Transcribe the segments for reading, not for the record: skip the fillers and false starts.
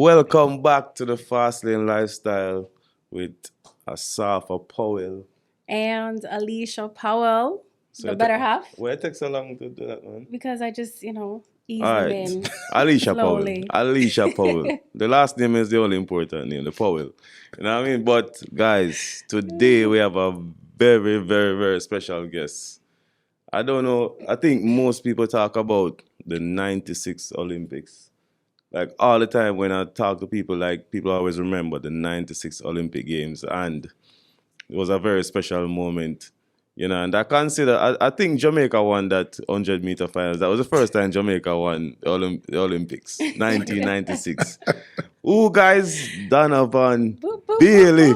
Welcome back to the Fast Lane Lifestyle with Asafa Powell. And Alicia Powell, So the better half. Why it takes so long to do that, man? Because I just, ease All them right. in Alicia Powell. slowly. Alicia Powell. The last name is the only important name, the Powell. You know what I mean? But guys, today we have a very, very, very special guest. I don't know. I think most people talk about the 96 Olympics. Like all the time when I talk to people, like people always remember the 96 Olympic Games, and it was a very special moment, and I think Jamaica won that 100-meter finals. That was the first time Jamaica won the Olympics, 1996. Ooh, guys, Donovan Bailey.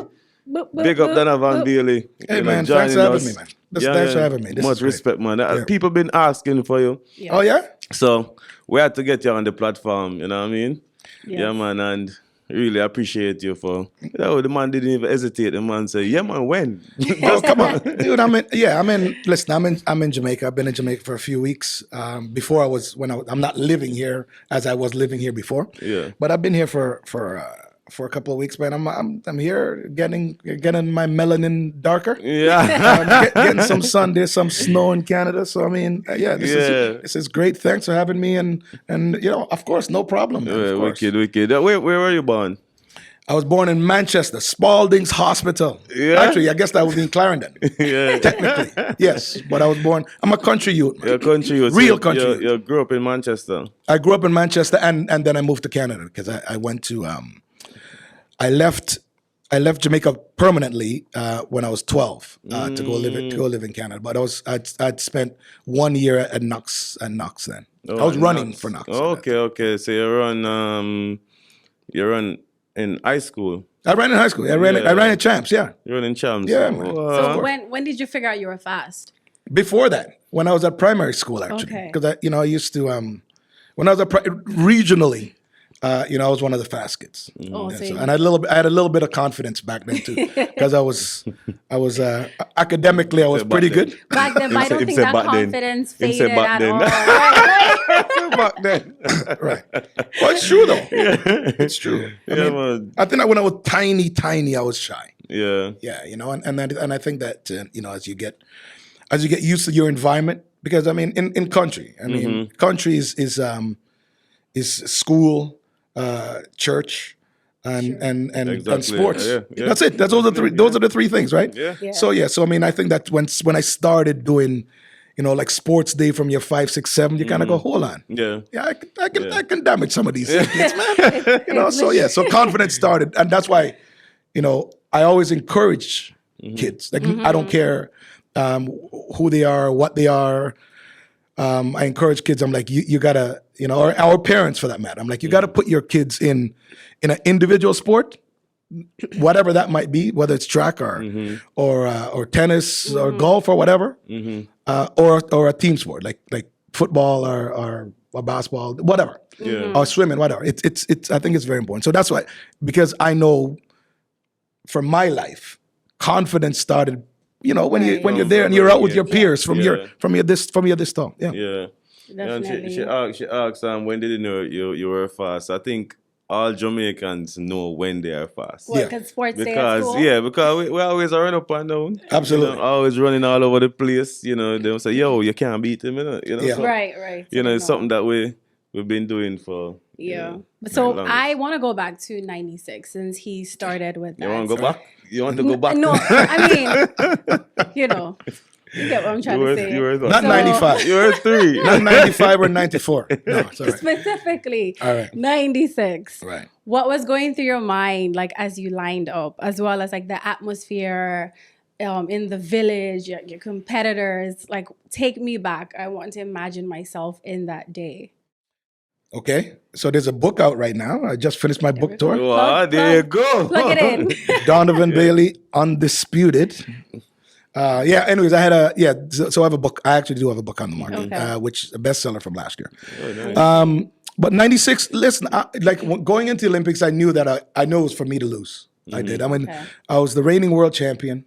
Big up Donovan Bailey. Hey, man, thanks for having me, man. Thanks for having me. This Much is great. respect, man. Yeah. People been asking for you. Yeah. Oh, yeah? So we had to get you on the platform, you know what I mean? Yes. Yeah, man, and really appreciate you for, the man didn't even hesitate. The man said, yeah, man, when? Oh, come on. Dude, listen, I'm in Jamaica. I've been in Jamaica for a few weeks. I'm not living here as I was living here before. Yeah. But I've been here for a couple of weeks, man. I'm here getting my melanin darker. Yeah. Getting some sun. There's some snow in Canada. So, I mean, this is great. Thanks for having me. And of course, no problem, man. Of course. Wicked. Where were you born? I was born in Manchester, Spalding's Hospital. Yeah. Actually, I guess that would be in Clarendon. Yeah. Technically, yes. But I was born, I'm a country youth, man. Your country. Real country youth. You grew up in Manchester. I grew up in Manchester and then I moved to Canada because I went to, I left Jamaica permanently when I was 12 to go live in Canada. But I'd spent 1 year at Knox then. I was running for Knox. Okay. So you run in high school. I ran in high school. I ran in Champs. Yeah. You run in Champs. Yeah, man. So when did you figure out you were fast? Before that, when I was at primary school, actually, Okay. because I used to when I was regionally, I was one of the fast kids. Oh, Yeah, so so- and I had a little bit of confidence back then too, because I was academically I was Back pretty then. good. back then, I don't Him think say that back then. confidence Him say faded back at then. all. Right? Back then. Right. Well, it's true though. It's true. Yeah, man. I think that when I was tiny, I was shy. Yeah. Yeah, and I think that as you get used to your environment, because I mean in country, country is school, church, and Exactly. sports. Yeah. That's it. Those are the three things, right? Yeah. Yeah. So I mean I think that when I started doing, like sports day from year 5, 6, 7, you kind of go, hold on. Yeah. Yeah, I can damage some of these kids, man. So confidence started, and that's why, I always encourage kids. Like I don't care who they are, what they are. I encourage kids. I'm like, you gotta, or our parents for that matter. I'm like, you gotta put your kids in an individual sport, whatever that might be, whether it's track or tennis or golf or whatever, or a team sport like football or basketball, whatever, or swimming, whatever. It's I think it's very important. So that's why, because I know from my life, confidence started. When you're there and you're out with your peers from your this tall. Yeah. Yeah. And Definitely. she asked when did you know you were fast? I think all Jamaicans know when they are fast. What, Yeah. because sports day at school? Because we always are running up and down. Absolutely. Always running all over the place. They'll say, yo, you can't beat him, Yeah. So, Right. it's something that we've been doing for Yeah. very So long. I want to go back to 96 since he started with that. You want to go back? You want to go back? No, I mean, you get what I'm trying to say. You were Not So- 95. You were 3. Not 95 or 94. No, it's all right. Specifically, All right. 96. Right. What was going through your mind, like as you lined up, as well as like the atmosphere in the village, your competitors? Like, take me back. I want to imagine myself in that day. Okay. So there's a book out right now. I just finished my book tour. Wow, there you go. Plug it in. Donovan Bailey, Undisputed. Anyways, so I have a book. I actually do have a book on the market, Okay. which is a bestseller from last year. Oh, nice. But 96, listen, going into the Olympics, I knew that I know it was for me to lose. I did. I mean, Okay. I was the reigning world champion.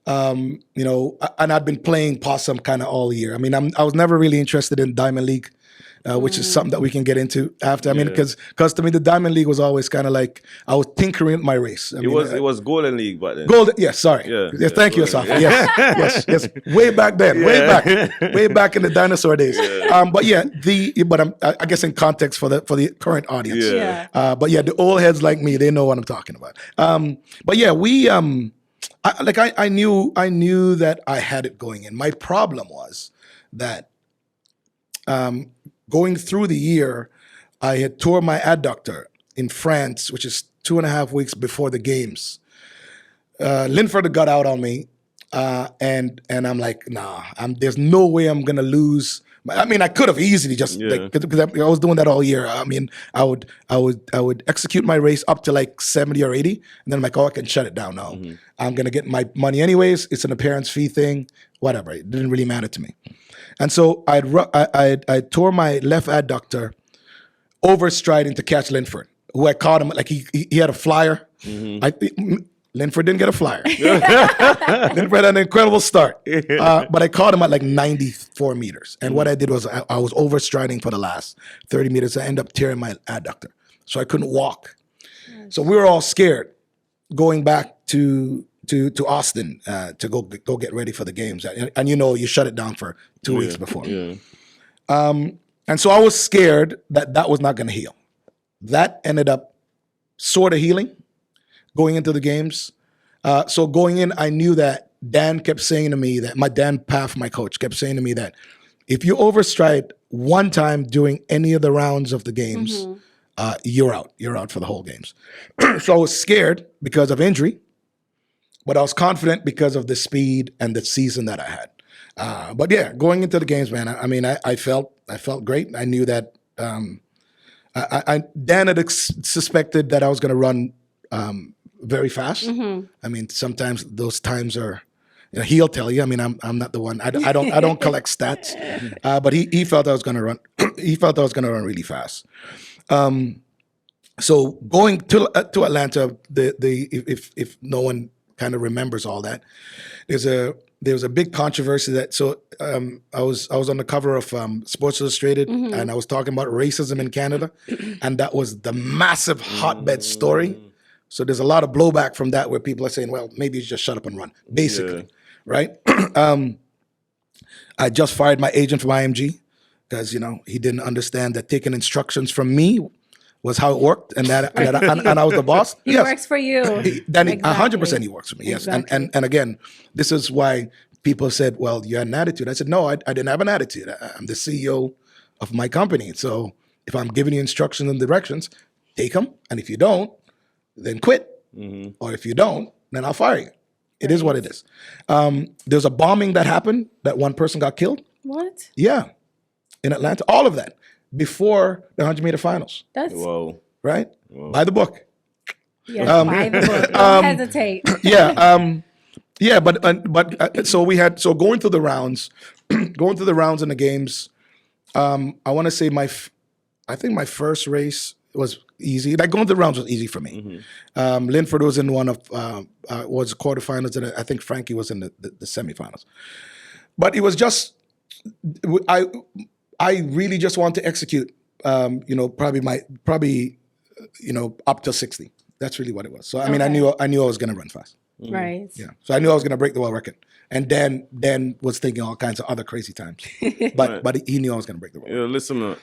And I'd been playing possum kind of all year. I mean, I was never really interested in Diamond League. which is something that we can get into after. I mean, because to me, the Diamond League was always kind of like I was tinkering with my race. I mean, it was Golden League back then. Golden, yes, sorry. Yes, thank you, Asafa. Yes. Way back then, way back in the dinosaur days. But I guess in context for the current audience. But yeah, the old heads like me, they know what I'm talking about. But yeah, I knew that I had it going in. My problem was that going through the year, I had tore my adductor in France, which is 2.5 weeks before the games. Linford got out on me, and I'm like, nah, there's no way I'm gonna lose. I mean, I could have easily just because I was doing that all year. I mean, I would execute my race up to like 70 or 80, and then I'm like, oh, I can shut it down now. I'm gonna get my money anyways. It's an appearance fee thing, whatever. It didn't really matter to me. And so I tore my left adductor overstriding to catch Linford, who I caught him like he had a flyer. Linford didn't get a flyer. Linford had an incredible start. But I caught him at like 94 meters. And what I did was I was overstriding for the last 30 meters. I ended up tearing my adductor. So I couldn't walk. So we were all scared going back to Austin to go get ready for the games. And you shut it down for 2 weeks before. And so I was scared that was not going to heal. That ended up sort of healing going into the games. So going in, I knew that Dan kept saying to me that Dan Paff, my coach, kept saying to me that if you overstride one time during any of the rounds of the games, you're out. You're out for the whole games. So I was scared because of injury, but I was confident because of the speed and the season that I had. But yeah, going into the games, man, I felt great. I knew that Dan had suspected that I was going to run very fast. I mean, sometimes those times are. He'll tell you. I mean, I'm not the one. I don't collect stats. But he felt I was going to run. He felt I was going to run really fast. So going to Atlanta, if no one kind of remembers all that, there was a big controversy that. So I was on the cover of Sports Illustrated, and I was talking about racism in Canada, and that was the massive hotbed story. So there's a lot of blowback from that where people are saying, well, maybe you just shut up and run, basically, right? I just fired my agent from IMG because, he didn't understand that taking instructions from me was how it worked and and I was the boss. He works for you. 100% he works for me, yes. Exactly. And again, this is why people said, well, you had an attitude. I said, no, I didn't have an attitude. I'm the CEO of my company. So if I'm giving you instructions and directions, take them. And if you don't, then quit. Or if you don't, then I'll fire you. It is what it is. There's a bombing that happened that one person got killed. What? Yeah. In Atlanta. All of that. Before the 100-meter finals. That's Whoa. Right? Whoa. By the book. Yes, by the book. Don't hesitate. Yeah. But so going through the rounds, in the games, I want to say I think my first race was easy. Like going through the rounds was easy for me. Linford was in one of was quarterfinals, and I think Frankie was in the semifinals. But it was just I really just want to execute. Probably up to 60. That's really what it was. So I mean, I knew I was going to run fast. Right. Yeah. So I knew I was going to break the world record. And Dan was thinking all kinds of other crazy times, but he knew I was going to break the world record. Listen,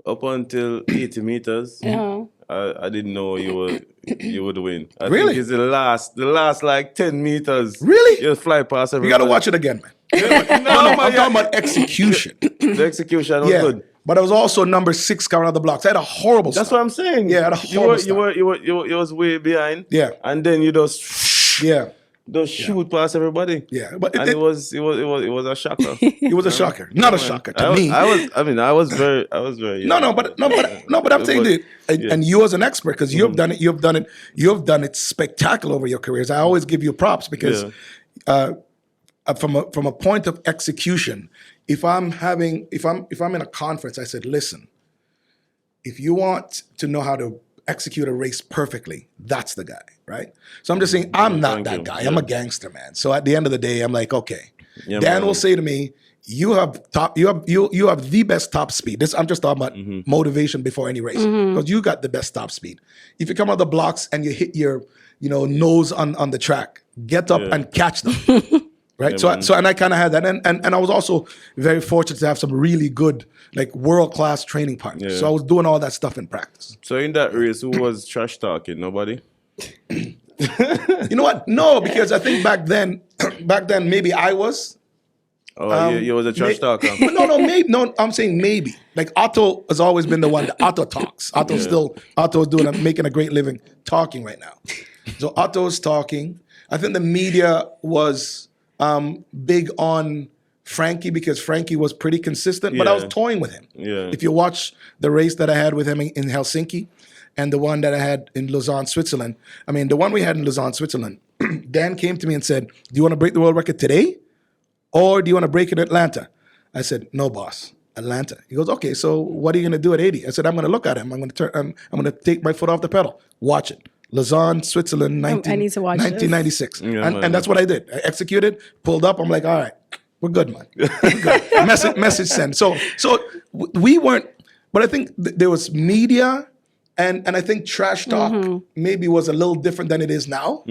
up until 80 meters, I didn't know you would win. I Really? think it's the last like 10 meters. Really? You'll fly past You everybody. got to watch it again, man. No, I'm talking about execution. The execution was good. But I was also number 6 coming out the blocks. I had a horrible That's start. what I'm saying. Yeah, I had a horrible start. You was way behind. Yeah. And then you just shoot past everybody. Yeah. But it was a shocker. It was a shocker. Not a shocker to me. I was very But I'm saying that, and you as an expert, because you've done it spectacular over your careers. I always give you props because from a point of execution, if I'm in a conference, I said, listen, if you want to know how to execute a race perfectly, that's the guy, right? So I'm just saying I'm not that guy. I'm a gangster, man. So at the end of the day, I'm like, okay. Dan will say to me, you have the best top speed. This I'm just talking about motivation before any race because you got the best top speed. If you come out the blocks and you hit your nose on the track, get up and catch them. Right. So and I kind of had that, and I was also very fortunate to have some really good like world class training partners. So I was doing all that stuff in practice. So in that race, who was trash talking? Nobody. You know what? No, because I think back then maybe I was. Oh, you was a trash talker. No, maybe. No, I'm saying maybe. Like Otto has always been the one that Otto talks. Otto's making a great living talking right now. So Otto's talking. I think the media was big on Frankie because Frankie was pretty consistent, but I was toying with him. Yeah. If you watch the race that I had with him in Helsinki and the one that I had in Lausanne, Switzerland, I mean, the one we had in Lausanne, Switzerland, Dan came to me and said, do you want to break the world record today? Or do you want to break it in Atlanta? I said, no, boss, Atlanta. He goes, okay, so what are you going to do at 80? I said, I'm going to look at him. I'm going to take my foot off the pedal. Watch it. Lausanne, Switzerland, I need to watch 1996. Yeah, and that's what I did. I executed, pulled up. I'm like, all right, we're good, man. We're good. Message sent. So we weren't, but I think there was media and I think trash talk maybe was a little different than it is now.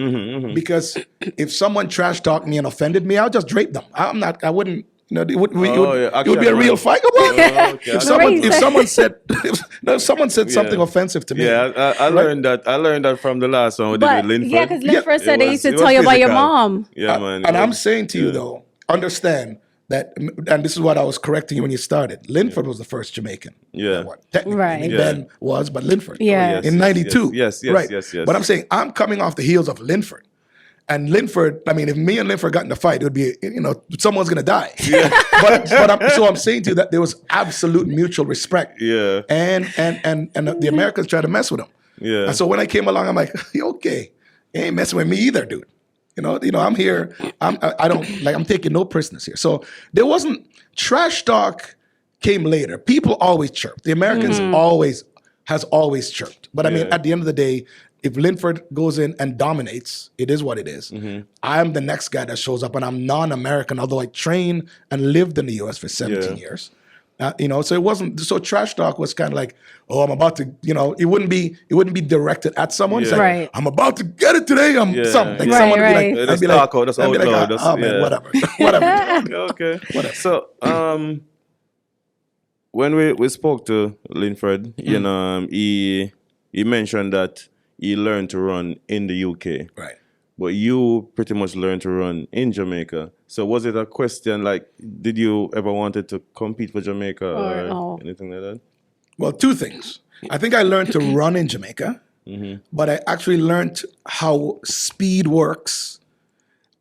Because if someone trash talked me and offended me, I'll just drape them. I wouldn't. It would be a real fight. If someone said something offensive to me, I learned that. I learned that from the last one we did with Linford. Yeah, because Linford said they used to tell you about your mom. Yeah, man. And I'm saying to you though, understand that, and this is what I was correcting you when you started. Linford was the first Jamaican. Yeah. Technically, Right. Ben was, but Linford. Yeah. In '92. Yes. But I'm saying I'm coming off the heels of Linford. And Linford, I mean, if me and Linford got in a fight, it would be, someone's going to die. Yeah. So I'm saying to you that there was absolute mutual respect. Yeah. And the Americans tried to mess with him. Yeah. And so when I came along, I'm like, okay, you ain't messing with me either, dude. I'm here. I'm taking no prisoners here. So there wasn't, trash talk came later. People always chirp. The Americans has always chirped. But I mean, at the end of the day, if Linford goes in and dominates, it is what it is. I'm the next guy that shows up, and I'm non-American, although I trained and lived in the U.S. for 17 years. So it wasn't. So trash talk was kind of like, oh, I'm about to. It wouldn't be directed at someone. It's like, Right. I'm about to get it today. Something. Like Right, someone right. That's talk out. That's out loud. Oh man, whatever. Okay. Whatever. So, when we spoke to Linford, he mentioned that he learned to run in the UK. Right. But you pretty much learned to run in Jamaica. So was it a question like, did you ever wanted to compete for Jamaica or anything like that? Well, two things. I think I learned to run in Jamaica, but I actually learned how speed works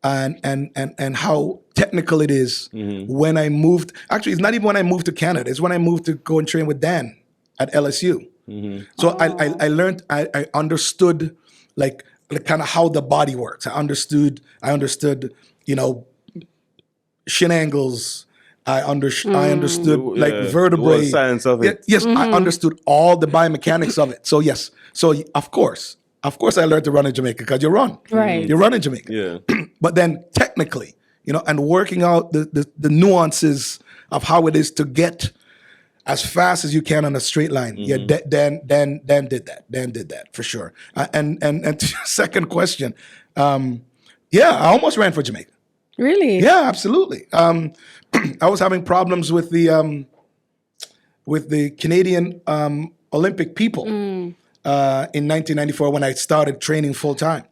and how technical it is when I moved. Actually, it's not even when I moved to Canada. It's when I moved to go and train with Dan at LSU. So I learned, I understood like kind of how the body works. I understood, shin angles. I understood like vertebrae. The science of it. Yes, I understood all the biomechanics of it. So yes, of course I learned to run in Jamaica because you run. Right. You run in Jamaica. Yeah. But then technically, and working out the nuances of how it is to get as fast as you can on a straight line. Yeah, Dan did that. Dan did that for sure. And to your second question, I almost ran for Jamaica. Really? Yeah, absolutely. I was having problems with the Canadian Olympic people in 1994 when I started training full time.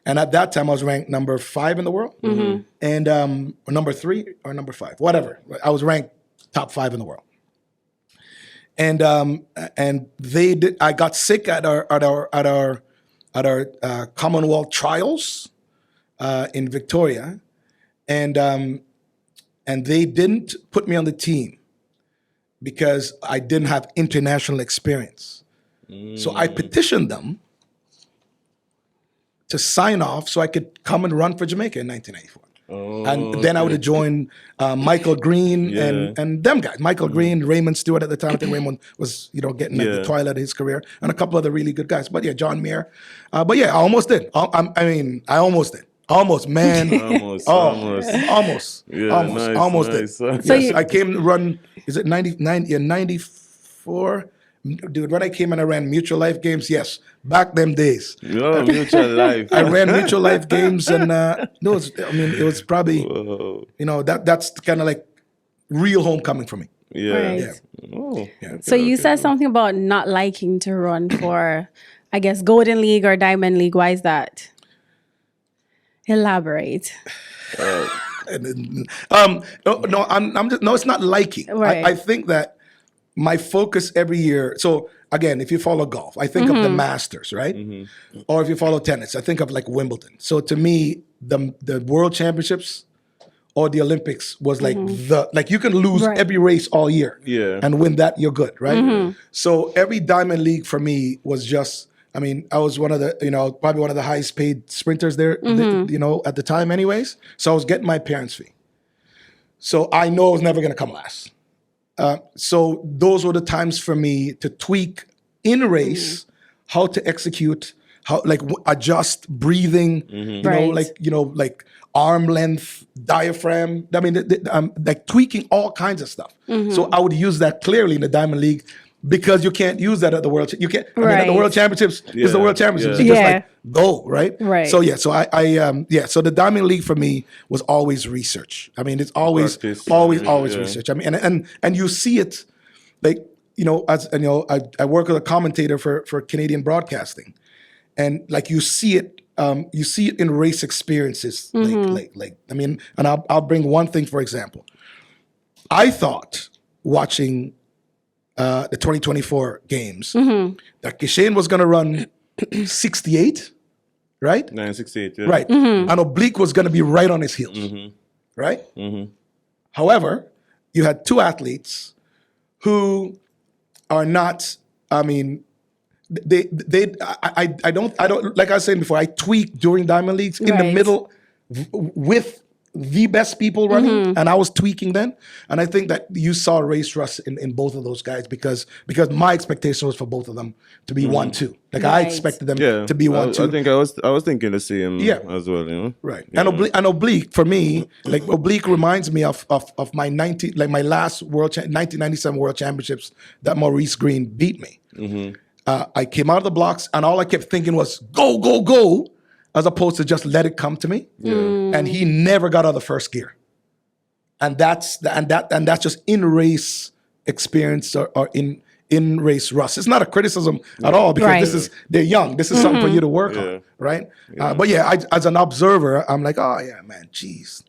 And at that time, I was ranked number 5 in the world, and or number 3 or number 5, whatever. I was ranked top 5 in the world. And they did. I got sick at our Commonwealth trials in Victoria, and they didn't put me on the team because I didn't have international experience. So I petitioned them to sign off so I could come and run for Jamaica in 1994. And then I would have joined Michael Green and them guys. Michael Green, Raymond Stewart at the time. I think Raymond was, getting at the twilight of his career, and a couple other really good guys. But yeah, John Muir. But yeah, I almost did. I almost did. Almost, man. Almost, Oh, almost. almost. Yeah, almost. nice, Almost nice. did. So Yes, you- I came to run, is it 99? Yeah, 94? Dude, when I came and I ran Mutual Life games, yes, back them days. Yo, mutual life. I ran Mutual Life games and no, it was probably, Whoa. that's kind of like real homecoming for me. Yeah. Right. Yeah. Oh. So you said something about not liking to run for, I guess, Golden League or Diamond League. Why is that? Elaborate. No, I'm just, no, it's not liking. Right. I think that my focus every year. So again, if you follow golf, I think of the Masters, right? Or if you follow tennis, I think of like Wimbledon. So to me, the World Championships or the Olympics was like you can lose Right. every race all year, Yeah. and win that, you're good, right? So every Diamond League for me was just. I mean, I was one of the, probably one of the highest paid sprinters there, at the time, anyways. So I was getting my parents' fee. So I know I was never going to come last. So those were the times for me to tweak in race, how to execute, how adjust breathing, Right. like arm length, diaphragm. I mean, like tweaking all kinds of stuff. So I would use that clearly in the Diamond League. Because you can't use that at the world. You can't. I mean, at the Right. World Championships is the Yeah, World Championships. yeah. You just Yeah. like go right. Right. So yeah. So So the Diamond League for me was always research. I mean, it's always Practice. always Yeah. research. I mean, and you see it, like I work as a commentator for Canadian broadcasting, and like you see it in race experiences. Like I mean, and I'll bring one thing for example. I thought watching the 2024 games that Kishane was going to run 68, right? 968. Yeah. Right. And Oblique was going to be right on his heels, right? However, you had two athletes who are not. I mean, I don't like I was saying before. I tweak during Diamond Leagues in the Right. middle with the best people running, and I was tweaking then. And I think that you saw race rust in both of those guys because my expectation was for both of them to be 1-2. Like I Right. expected them Yeah. to be 1-2. I think I was thinking the same Yeah. as well, Right. Yeah. And Oblique for me, like Oblique reminds me of my my last 1997 World Championships that Maurice Green beat me. I came out of the blocks and all I kept thinking was go, go, go, as opposed to just let it come to me. And he never got out of the first gear. And that's just in race experience or in race rust. It's not a criticism at all because Right. they're young. This is something for you to work on, right? But yeah, as an observer, I'm like, oh yeah, man, geez,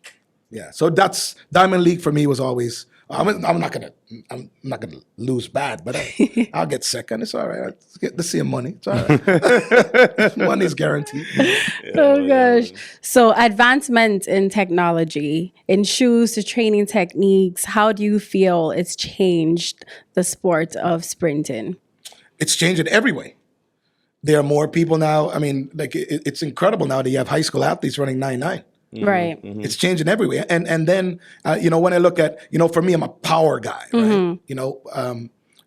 yeah. So that's Diamond League for me was always. I'm not gonna lose bad, but I'll get second. It's all right. Let's get the same money. It's all right. Money's guaranteed. Oh gosh. So advancement in technology, in shoes to training techniques, how do you feel it's changed the sport of sprinting? It's changing every way. There are more people now. I mean, like it's incredible now that you have high school athletes running 9.9. Right. It's changing everywhere. And then, when I look at, for me, I'm a power guy, right?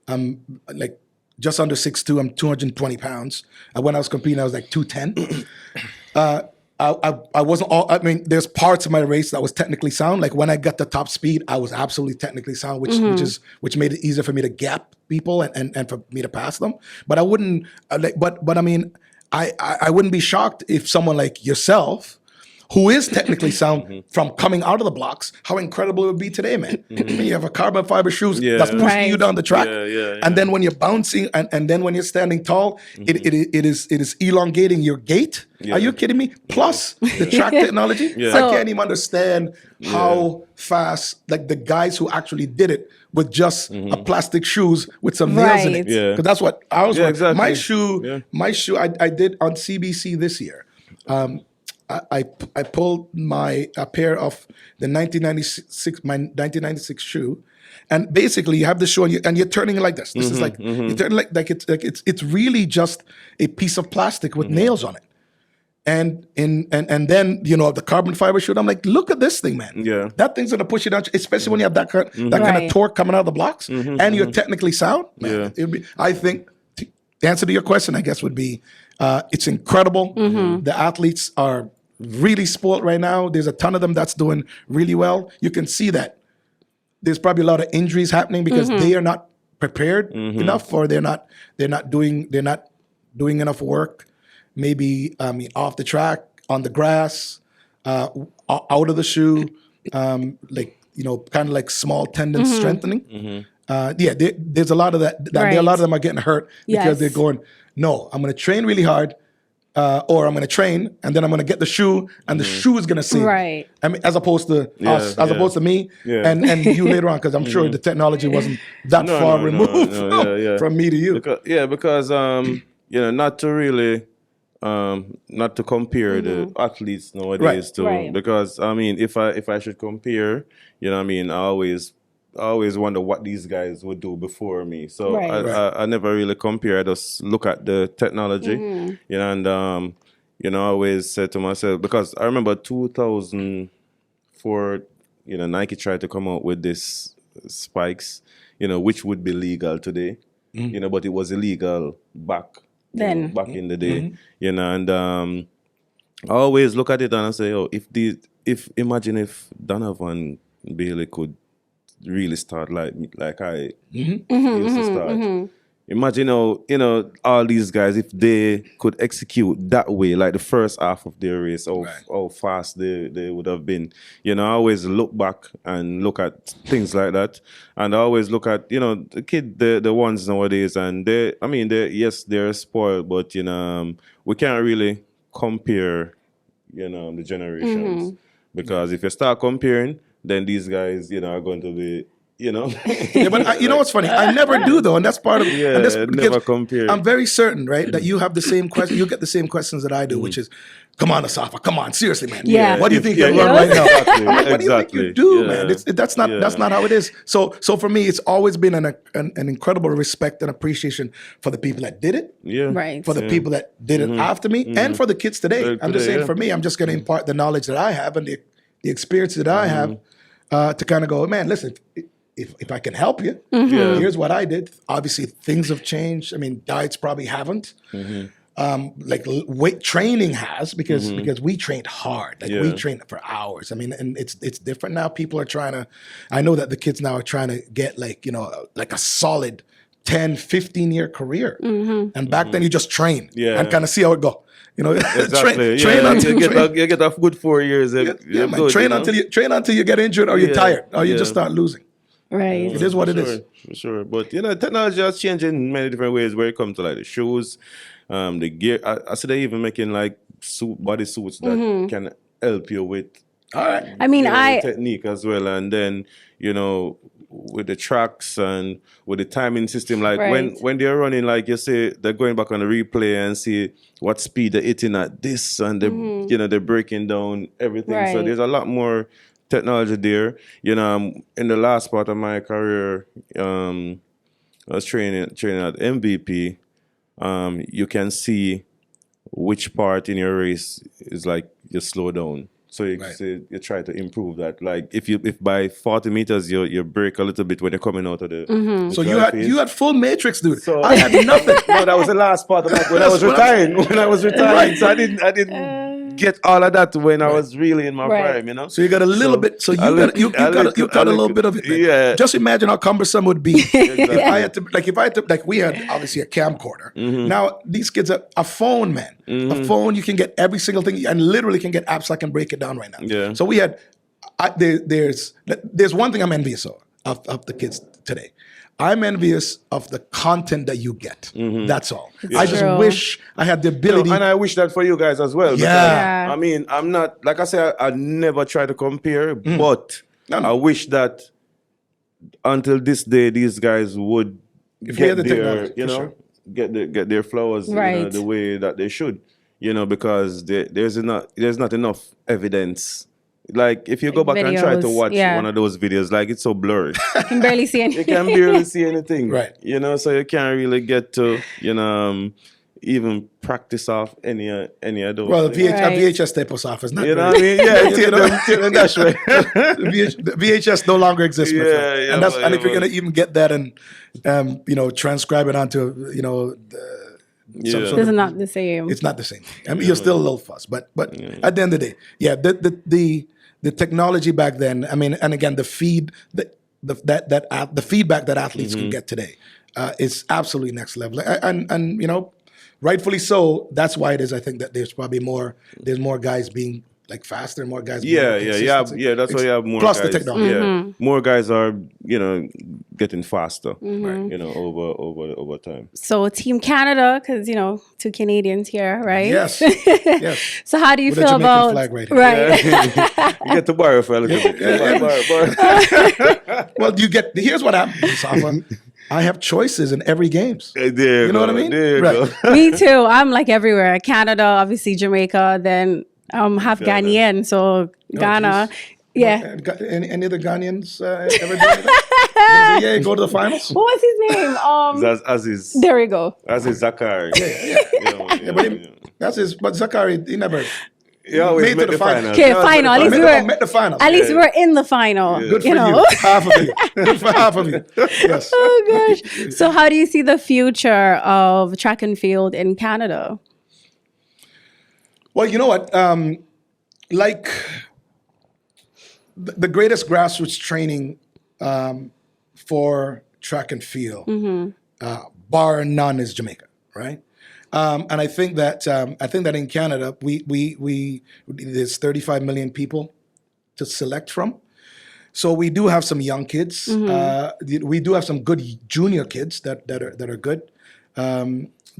I'm like just under 6'2", I'm 220 pounds. When I was competing, I was like 210. I wasn't there's parts of my race that was technically sound. Like when I got the top speed, I was absolutely technically sound, which made it easier for me to gap people and for me to pass them. But I wouldn't, but I mean, I wouldn't be shocked if someone like yourself, who is technically sound from coming out of the blocks, how incredible it would be today, man. You have a carbon fiber shoes that's pushing you down the track. And then when you're bouncing and then when you're standing tall, it is elongating your gait. Are you kidding me? Plus the track technology. I can't even understand how fast, like the guys who actually did it with just a plastic shoes with some nails in it. Right. Yeah. Because that's what I was wearing. Exactly. My shoe I did on CBC this year. I pulled a pair of the 1996 shoe, and basically you have the shoe and you're turning it like this. This is like you turn it's really just a piece of plastic with nails on it, and then the carbon fiber shoe. I'm like, look at this thing, man. Yeah, that thing's gonna push you down, especially when you have that kind of torque coming out of the blocks, and you're technically sound. Man, I think the answer to your question, I guess, would be it's incredible. The athletes are really spoiled right now. There's a ton of them that's doing really well. You can see that there's probably a lot of injuries happening because they are not prepared enough, or they're not doing enough work. Maybe off the track, on the grass, out of the shoe, like kind of like small tendon strengthening. There's a lot of that. A lot of them are getting hurt because they're going, no, I'm going to train really hard, or I'm going to train and then I'm going to get the shoe, and the shoe is going to save me. I mean, as opposed to us, as opposed to me and you later on, because I'm sure the technology wasn't that far removed from me to you. Because not to really. Not to compare the athletes nowadays because I mean, if I should compare, I always wonder what these guys would do before me. So I never really compare. I just look at the technology, and I always said to myself, because I remember 2004, Nike tried to come out with this spikes, which would be legal today, but it was illegal back in the day, and I always look at it and I say, imagine if Donovan Bailey could really start like I used to start. Imagine all these guys, if they could execute that way, like the first half of their race, how fast they would have been. I always look back and look at things like that, and I always look at the kid, the ones nowadays, and they're spoiled, but we can't really compare the generations, because if you start comparing, then these guys are going to be. But you know what's funny? I never do though, and that's part of never compare. I'm very certain, right, that you have the same question. You get the same questions that I do, which is, "Come on, Asafa, come on, seriously, man. What do you think you learn right now? What do you think you do, man? That's not how it is." So for me, it's always been an incredible respect and appreciation for the people that did it, for the people that did it after me, and for the kids today. I'm just saying, for me, I'm just going to impart the knowledge that I have and the experience that I have to kind of go, man, listen. If I can help you, here's what I did. Obviously, things have changed. I mean, diets probably haven't. Like weight training has, because we trained hard. Like we trained for hours. I mean, and it's different now. People are trying to. I know that the kids now are trying to get like a solid 10, 15-year career. And back then you just train and kind of see how it go. Exactly. train until you get a good 4 years. Train until you get injured or you're tired or you just start losing. Right. It is what it is. For sure. But technology has changed in many different ways where it comes to like the shoes, the gear. I see they even making like body suits that can help you with technique as well. And then, with the tracks and with the timing system, like when they're running, like you say, they're going back on the replay and see what speed they're hitting at this, and they're breaking down everything. Right. So there's a lot more technology there. In the last part of my career, I was training at MVP. You can see which part in your race is like you slow down. So you try to improve that. Like if by 40 meters you break a little bit when you're coming out of the. So you had full matrix, dude. So I had nothing. No, that was the last part of when I was retiring. When I was retiring, so I didn't get all of that when I was really in my prime. So you got a little bit. So you got a little bit of it. Yeah. Just imagine how cumbersome it would be if I had to. We had obviously a camcorder. Now these kids are a phone, man. A phone, you can get every single thing, and literally can get apps that can break it down right now. Yeah. So we had. There's one thing I'm envious of the kids today. I'm envious of the content that you get. That's all. I just wish I had the ability. And I wish that for you guys as well. Yeah. Because, I mean, I'm not, like I said, I never try to compare, but I wish that until this day, these guys would get their flowers the way that they should, because there's not enough evidence. Like if you go back and try to watch one of those videos, like it's so blurry. You can barely see anything. You can barely see anything. Right. So you can't really get to, even practice off any of those. Well, a VHS tape us off is not. You know what I mean? Yeah, take them that way. The VHS no longer exists, my friend. And if you're gonna even get that and transcribe it onto Yeah. sort It's of, not the same. it's not the same. I mean, you're still a little fussed, but at the end of the day, yeah, the technology back then. I mean, and again, the feedback that athletes can get today is absolutely next level, and rightfully so. That's why it is. I think that there's more guys being like faster, more guys. Yeah, being yeah, yeah. That's why you have more plus guys. the technology. Yeah, more guys are getting faster. Mm-hmm. Over time. So Team Canada, because 2 Canadians here, right? Yes, yes. So how do you With a feel Jamaican about flag right here. right? You get to borrow for a little bit. Borrow. Well, here's what happens, Asafa. I have choices in every games. There You know what I mean? There you Right. go. Me too. I'm like everywhere. Canada, obviously Jamaica, then half Ghanaian, so Ghana. geez. Yeah. Any of the Ghanaians ever do that? Yeah, go to the finals. What was his name? Aziz There we go. Zakari. Yeah, but Zachary, he never He always made to the final. Okay, final. At least we were met the finals. At least we're in the final. Good for you. Half of you. Good for half of you. Yes. Oh gosh. So how do you see the future of track and field in Canada? Well, you know what? Like the greatest grassroots training for track and field, bar none, is Jamaica, right? And I think that in Canada we there's 35 million people to select from. So we do have some young kids. We do have some good junior kids that are good.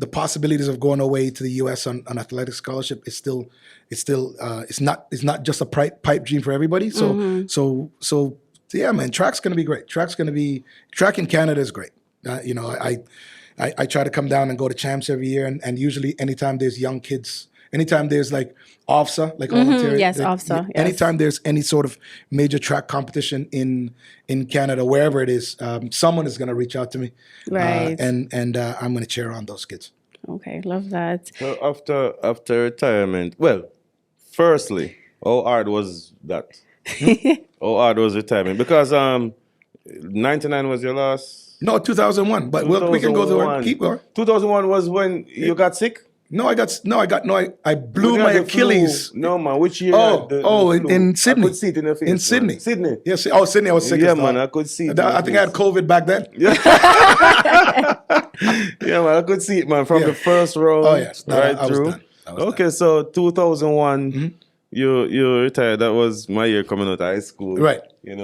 The possibilities of going away to the U.S. on athletic scholarship is still it's not just a pipe dream for everybody. So yeah, man, track's going to be great. Track in Canada is great. I try to come down and go to champs every year, and usually anytime there's young kids, anytime there's like OFSA, like Ontario, yes, OFSA, yes. Anytime there's any sort of major track competition in Canada, wherever it is, someone is going to reach out to me, Right. and I'm going to cheer on those kids. Okay, love that. So after retirement, well, firstly, how hard was that? How hard was retirement? Because 99 was your last. No, 2001, but we can go through. Keep going. 2001 was when you got sick. I blew my Achilles. No, man. Which year? In Sydney. I could see it in your face. In Sydney. Man. Sydney. Yes. Oh, Sydney. I was sick. Yeah, as man. dog. I could see it. I think I had COVID back then. Yeah, man. I could see it, man. From the first row. Oh yes. No, right I was through. done. Okay, so 2001. You retired. That was my year coming out of high school. Right.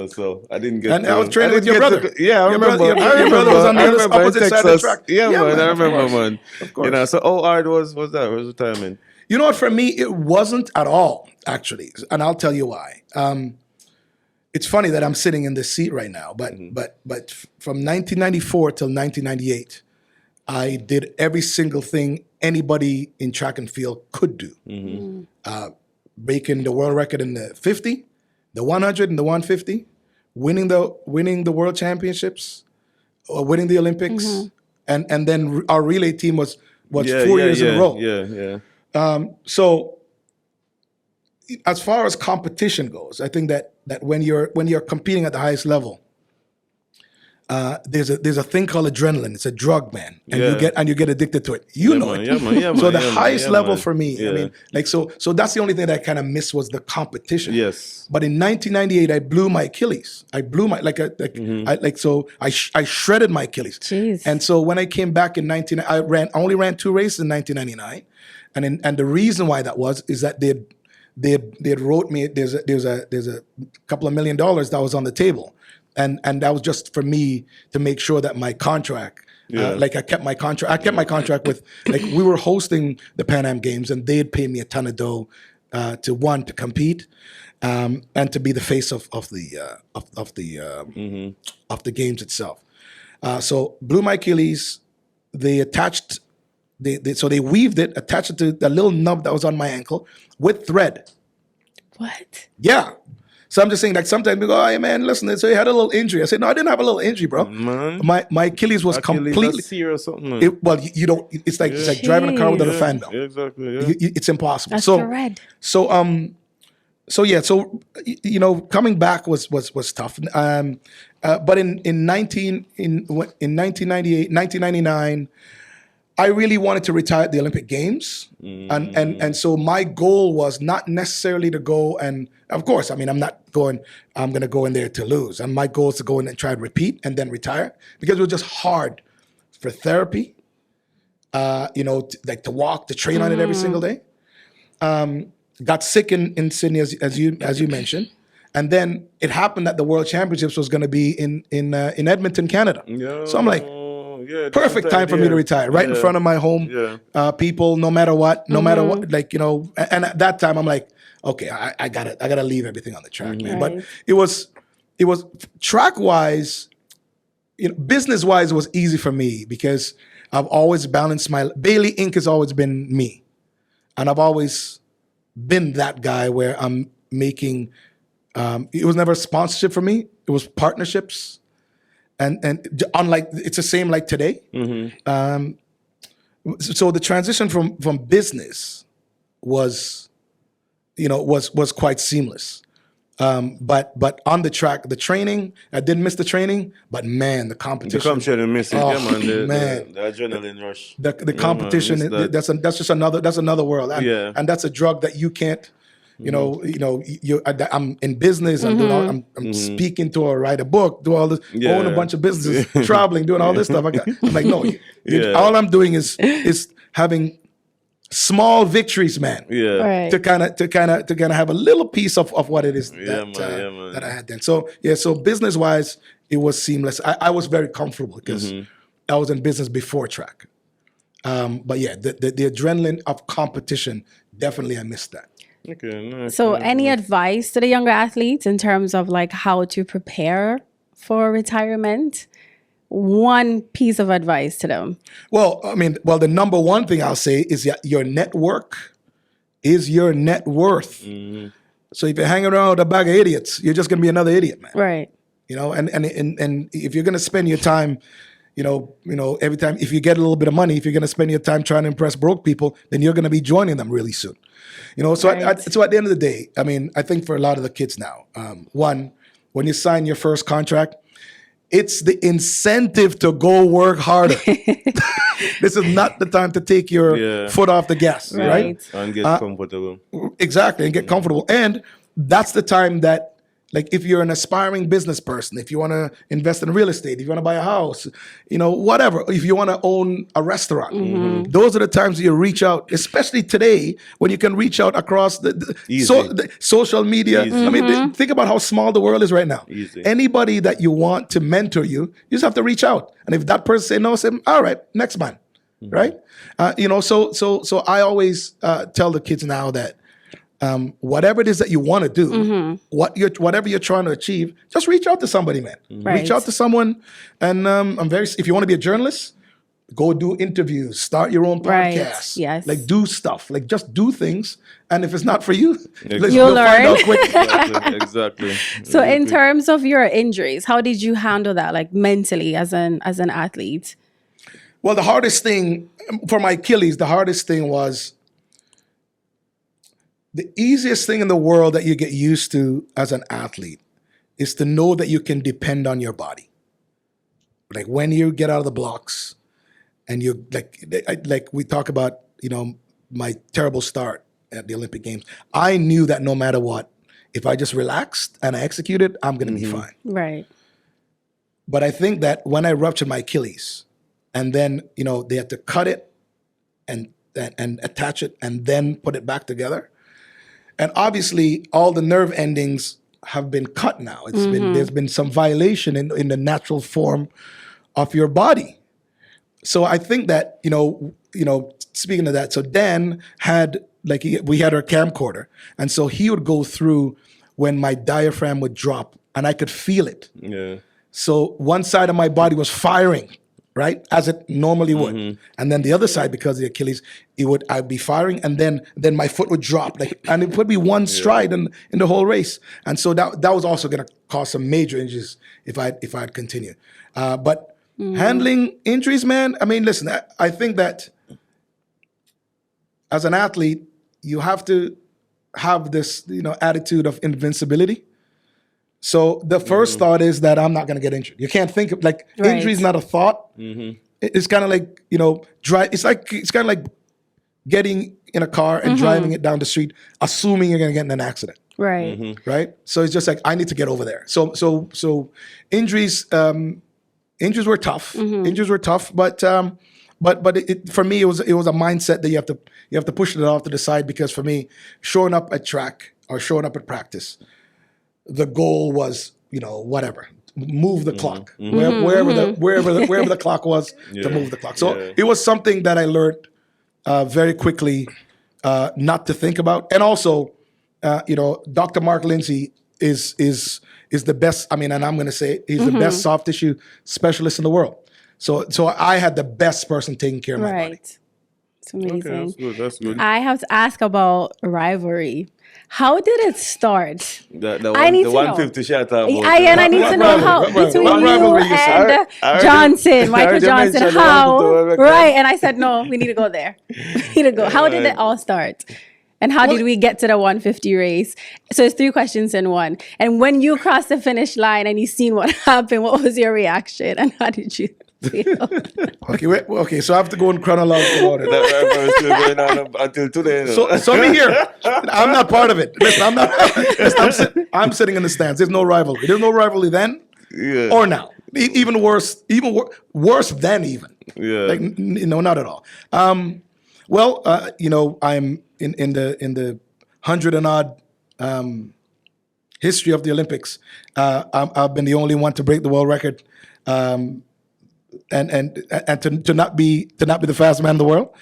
So I didn't get. And I was training with your brother. Yeah, I remember. Your brother was on the opposite side of the track. Yeah, man. I remember, man. Of course. So how hard was that? Was retirement? You know what? For me, it wasn't at all, actually, and I'll tell you why. It's funny that I'm sitting in this seat right now, but from 1994 till 1998, I did every single thing anybody in track and field could do. Breaking the world record in the 50, the 100, and the 150, winning the world championships, winning the Olympics, and then our relay team was 4 years in a row. Yeah. So as far as competition goes, I think that when you're competing at the highest level, there's a thing called adrenaline. It's a drug, man, and you get addicted to it. You know it. So the highest level for me, I mean, like so that's the only thing that I kind of missed was the competition. Yes. But in 1998, I blew my Achilles. I blew my I shredded my Achilles. Jeez. And so when I came back in I only ran 2 races in 1999, and the reason why that is that they wrote me. There's a couple of $1 million that was on the table. And that was just for me to make sure that my contract, I kept my contract. I kept my contract with, we were hosting the Pan Am Games, and they'd pay me a ton of dough to compete, and to be the face of the games itself. So blew my Achilles. They attached, so they weaved it, attached it to the little nub that was on my ankle with thread. What? Yeah. So I'm just saying, like, sometimes we go, "Hey man, listen, so you had a little injury." I said, "No, I didn't have a little injury, bro. Man. My Achilles was completely." Or something, man. Well, you don't. It's like driving a car without a fan belt. Yeah, exactly. Yeah. It's impossible. That's so thread. So coming back was tough. But in 1998, 1999, I really wanted to retire at the Olympic Games, and so my goal was not necessarily to go and, of course, I mean, I'm going to go in there to lose, and my goal is to go in and try to repeat and then retire, because it was just hard for therapy, like to walk, to train on it every single day. Got sick in Sydney, as you mentioned, and then it happened that the World Championships was going to be in Edmonton, Canada. Yeah. So I'm like, perfect time for me to retire, right in front of my home people, no matter what, like, and at that time I'm like, okay, I gotta leave everything on the track, man. Right. But it was track wise, business wise, it was easy for me because I've always balanced Bailey Inc. has always been me, and I've always been that guy where I'm making. It was never a sponsorship for me; it was partnerships. And unlike, it's the same like today. So the transition from business was quite seamless. But on the track, the training, I didn't miss the training, but man, the competition. The competition missing, man. The adrenaline rush. The competition, that's just another world. And that's a drug that you can't. I'm in business. I'm speaking to or write a book, do all this, own a bunch of businesses, traveling, doing all this stuff. I'm like, no. All I'm doing is having small victories, man. Right. To kind of have a little piece of what it is that I had then. So business wise, it was seamless. I was very comfortable because I was in business before track. But yeah, the adrenaline of competition, definitely I missed that. Okay, nice. So any advice to the younger athletes in terms of like how to prepare for retirement? One piece of advice to them. Well, the number one thing I'll say is that your network is your net worth. So if you're hanging around with a bag of idiots, you're just going to be another idiot, man. Right. And if you're going to spend your time, every time, if you get a little bit of money, if you're going to spend your time trying to impress broke people, then you're going to be joining them really soon. So Right. so at the end of the day, I think for a lot of the kids now, one, when you sign your first contract, it's the incentive to go work harder. This is not the time to take your foot off the gas, right? And get comfortable. Exactly, and get comfortable. And that's the time that, like, if you're an aspiring business person, if you want to invest in real estate, if you want to buy a house, whatever, if you want to own a restaurant, those are the times that you reach out, especially today when you can reach out across the social media. Easy. Think about how small the world is right now. Easy. Anybody that you want to mentor you just have to reach out. And if that person say no, say, all right, next man, right? So I always tell the kids now that whatever it is that you want to do, whatever you're trying to achieve, just reach out to somebody, man. Right. Reach out to someone, and if you want to be a journalist, go do interviews, start your own Right. podcast, Yes. like do stuff, like just do things, and if it's not for you, You'll you'll find learn. out quick. Exactly. So in terms of your injuries, how did you handle that, like mentally as an athlete? Well, the hardest thing for my Achilles, was the easiest thing in the world that you get used to as an athlete is to know that you can depend on your body. Like when you get out of the blocks and you like we talk about, my terrible start at the Olympic Games. I knew that no matter what, if I just relaxed and I executed, I'm going to be fine. Right. But I think that when I ruptured my Achilles and then, they had to cut it and attach it and then put it back together. And obviously, all the nerve endings have been cut now. There's been some violation in the natural form of your body. So I think that speaking of that, so Dan had we had our camcorder, and so he would go through when my diaphragm would drop, and I could feel it. Yeah. So one side of my body was firing, right, as it normally would, and then the other side, because of the Achilles, I'd be firing, and then my foot would drop, and it would be one stride in the whole race, and so that was also going to cause some major injuries if I'd continue. But handling injuries, man, listen, I think that as an athlete, you have to have this attitude of invincibility. So the first thought is that I'm not going to get injured. You can't think of Right. injury is not a thought. It's kind of like, it's kind of like getting in a car and driving it down the street, assuming you're going to get in an accident. Right. Right. So it's just like, I need to get over there. So injuries were tough. Injuries were tough, but for me, it was a mindset that you have to push it off to the side, because for me, showing up at track or showing up at practice, the goal was, whatever, move the clock wherever the clock was, to move the clock. So it was something that I learned very quickly not to think about. And also, Dr. Mark Lindsay is the best. I mean, and I'm going to say he's the best soft tissue specialist in the world. So I had the best person taking care of my body. It's amazing. Okay, that's good. I have to ask about rivalry. How did it start? I need the 150 shot. I need to know how between you and Johnson, Michael Johnson. How? Right. And I said, no, we need to go there. We need to go. How did it all start? And how did we get to the 150 race? So it's 3 questions in one. And when you crossed the finish line and you seen what happened, what was your reaction? And how did you feel? Okay. So I have to go in chronological order. That still going on until today. So me here. I'm not part of it. Listen, I'm not. I'm sitting in the stands. There's no rivalry. There's no rivalry then or now. Even worse than even. Yeah. Like not at all. Well, I'm in the 100 and odd history of the Olympics. I've been the only one to break the world record, and to not be the fastest man in the world.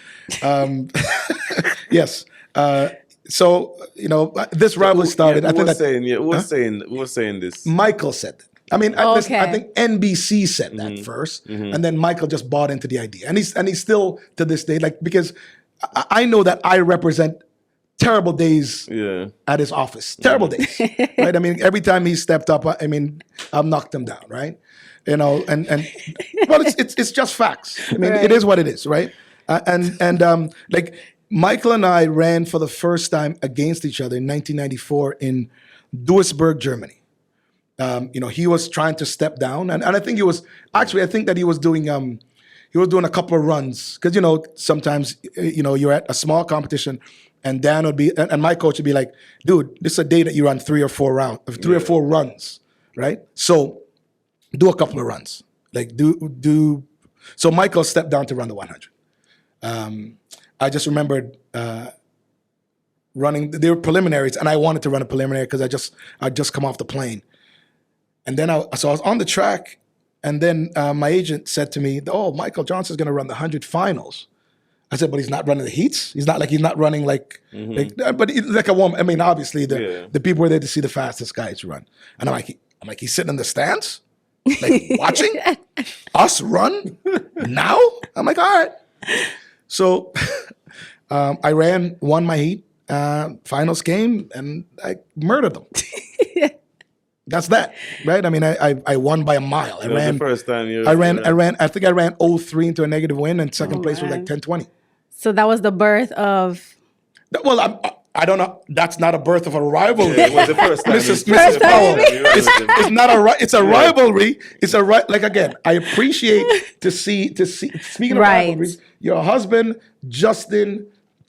Yes. So this rivalry started. Who was saying this? Michael said that. I mean, I think NBC said that first, and then Michael just bought into the idea, and he's still to this day, like, because I know that I represent terrible days at his office, terrible days, right? I mean, every time he stepped up, I've knocked him down, right? And well, it's just facts. I mean, It is what it is, right? Like Michael and I ran for the first time against each other in 1994 in Duisburg, Germany. He was trying to step down, and I think I think that he was doing a couple of runs, because sometimes you're at a small competition, and Dan would be, and my coach would be like, dude, this is a day that you run 3 or 4 runs, right? So do a couple of runs, like do. So Michael stepped down to run the 100. I just remembered running. They were preliminaries, and I wanted to run a preliminary because I just come off the plane. And then I was on the track, and then my agent said to me, "Oh, Michael Johnson's going to run the 100 finals." I said, "But he's not running the heats. He's not running like like a woman. I mean, obviously the people were there to see the fastest guys run." And I'm like, he's sitting in the stands, like watching us run now. I'm like, all right. So I won my heat, finals came, and I murdered them. That's that, right? I mean, I won by a mile. I ran the first time. I think I ran 0-3 into a negative win, and second place was like 10-20. So that was the birth of. Well, I don't know. That's not a birth of a rivalry. It was the first time. Mrs. Powell. It's not it's a rivalry. It's a like, again, I appreciate to see speaking of rivalries, your husband, Justin,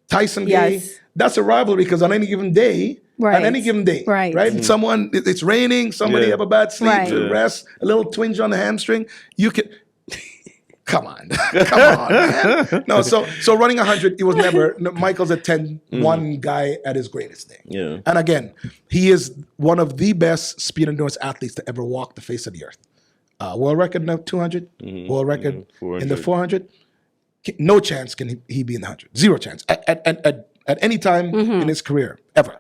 Tyson Gay, that's a rivalry, because on any given day, right? Someone, it's raining, somebody have a bad sleep, rest, a little twinge on the hamstring, you can. Come on, man. No, so running 100, it was never. Michael's a 10-1 guy at his greatest day. Yeah, and again, he is one of the best speed endurance athletes to ever walk the face of the earth. World record in the 200, world record in the 400. No chance can he be in the 100. Zero chance at any time in his career ever.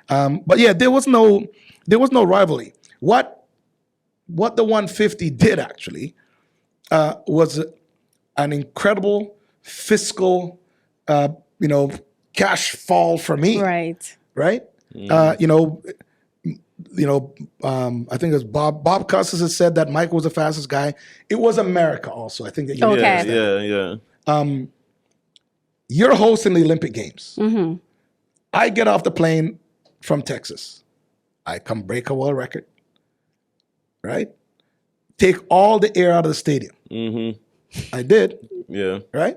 But yeah, there was no rivalry. What the 150 did actually. Was an incredible fiscal, cash fall for me. Right. I think it was Bob Costas has said that Michael was the fastest guy. It was America also. I think that you you're hosting the Olympic Games. Mm-hmm. I get off the plane from Texas. I come break a world record. Right? Take all the air out of the stadium. Mm-hmm. I did, Yeah. right?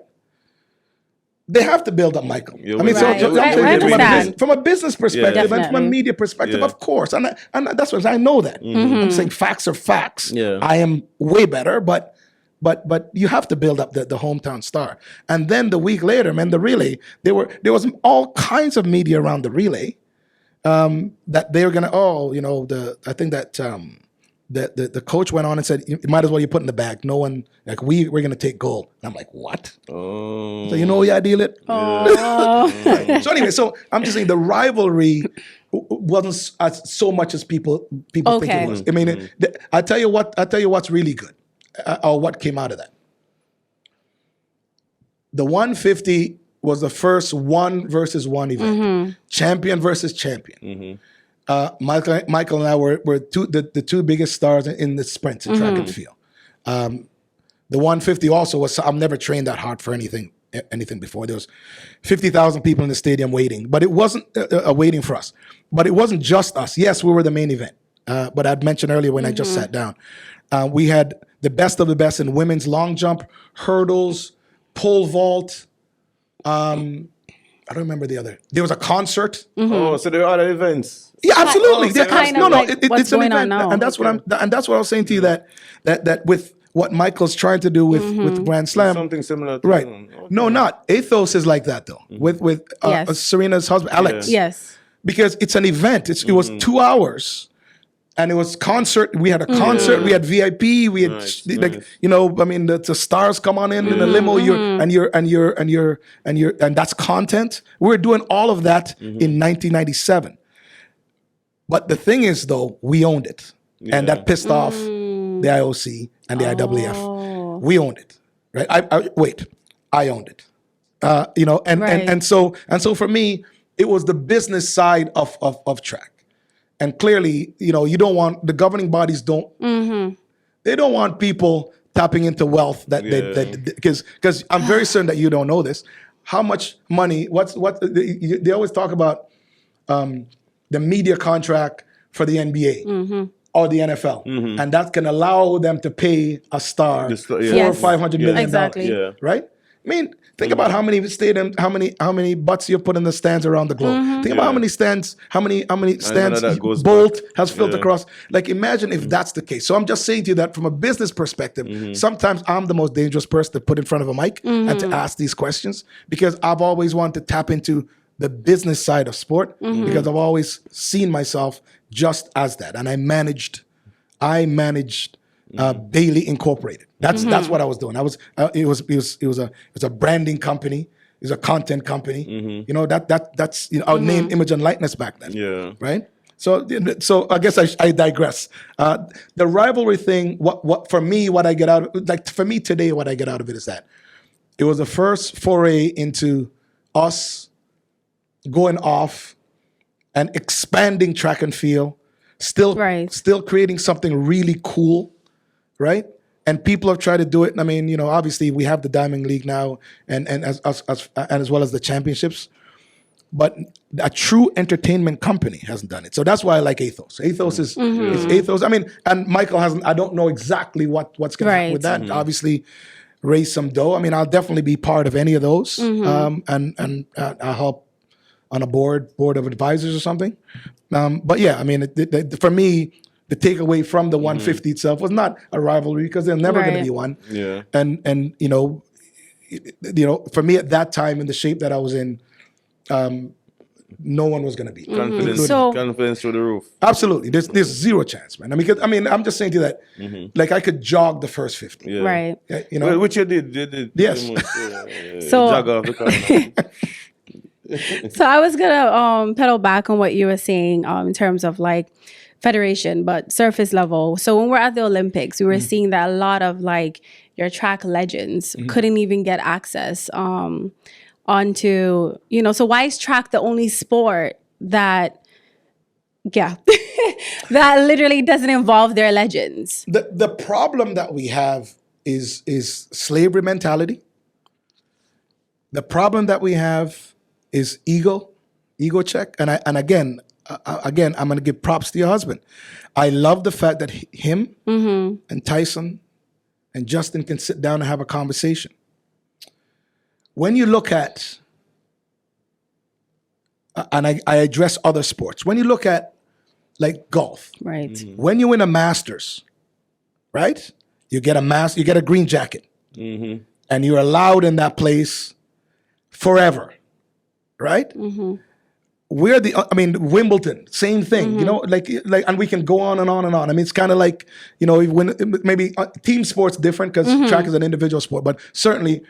They have to build up Michael. Yeah, I mean, Right. so I understand. from a business perspective and from a Definitely. media perspective, Yeah. of course, and that's what I know that. I'm saying facts are facts. Yeah. I am way better, but you have to build up the hometown star. And then the week later, man, the relay, there was all kinds of media around the relay that they were gonna. I think that the coach went on and said, you might as well you put in the bag. No one like we're gonna take gold. And I'm like, what? Oh. So you know yeah, deal it. So anyway, so I'm just saying the rivalry wasn't so much as people think Okay. it was. I mean, I tell you what's really good, or what came out of that. The 150 was the first 1 versus 1 event, champion versus champion. Michael and I were the two biggest stars in the sprints in track and field. The 150 also was. I've never trained that hard for anything before. There was 50,000 people in the stadium waiting, but it wasn't waiting for us. But it wasn't just us. Yes, we were the main event. But I'd mentioned earlier when I just sat down, we had the best of the best in women's long jump, hurdles, pole vault. I don't remember the other. There was a concert. Oh, so there are other events. Yeah, absolutely. So kind of like what's It's an going on event, now. and that's what I was saying to you that with what Michael's trying to do with Grand Slam, Something similar to right? Okay. No, not Ethos is like that though. With Yes. Serena's husband Alex, Yes. because it's an event. It was 2 hours. And it was concert. We had a concert. We had VIP. We had Nice, like nice. I mean, the stars come on in the limo. And that's content. We were doing all of that in 1997. But the thing is, though, we owned it, and that pissed off the IOC and the IWF. We owned it, right? I owned it. And so for me, it was the business side of track. And clearly, you don't want the governing bodies they don't want people tapping into wealth because I'm very certain that you don't know this. How much money? They always talk about the media contract for the NBA or the NFL, and that can allow them to pay a star $400 or $500 million. Exactly. Yeah. Right? I mean, think about how many stadiums, how many butts you put in the stands around the globe. Think about how many stands that goes Bolt back. has filled across. Like, imagine if that's the case. So I'm just saying to you that from a business perspective, sometimes I'm the most dangerous person to put in front of a mic and to ask these questions, because I've always wanted to tap into the business side of sport, because I've always seen myself just as that, and I managed Bailey Incorporated. That's what I was doing. It was a branding company. It was a content company. That's our name, image, and likeness back then. Yeah. Right. So I guess I digress. The rivalry thing. What for me? What I get out of, like, for me today, what I get out of it is that it was the first foray into us going off and expanding track and field. Still creating something really cool, right? And people have tried to do it. I mean, obviously we have the Diamond League now, and as well as the championships, but a true entertainment company hasn't done it. So that's why I like Ethos. Ethos is Ethos. I mean, and Michael hasn't. I don't know exactly what's going to happen with that. Obviously, raise some dough. I mean, I'll definitely be part of any of those, and I'll help on a board of advisors or something. But yeah, I mean, for me, the takeaway from the 150 itself was not a rivalry, because there's never going to be one. Yeah. And for me at that time, in the shape that I was in, no one was going to beat me. Confidence through the roof. Absolutely. There's zero chance, man. I'm just saying to you that, like, I could jog the first 50. Yeah. Right. Well, which you did. Yes. So- jog off the car. So I was gonna pedal back on what you were saying in terms of like federation, but surface level. So when we're at the Olympics, we were seeing that a lot of like your track legends couldn't even get access onto, so why is track the only sport that that literally doesn't involve their legends? The problem that we have is slavery mentality. The problem that we have is ego check. And again, I'm going to give props to your husband. I love the fact that him and Tyson and Justin can sit down and have a conversation. When you look at, and I address other sports, when you look at like golf, Right. when you win a Masters, right? You get a green jacket, and you're allowed in that place forever, right? Wimbledon, same thing, like, and we can go on and on and on. I mean, it's kind of like, when maybe team sports different because track is an individual sport, but certainly,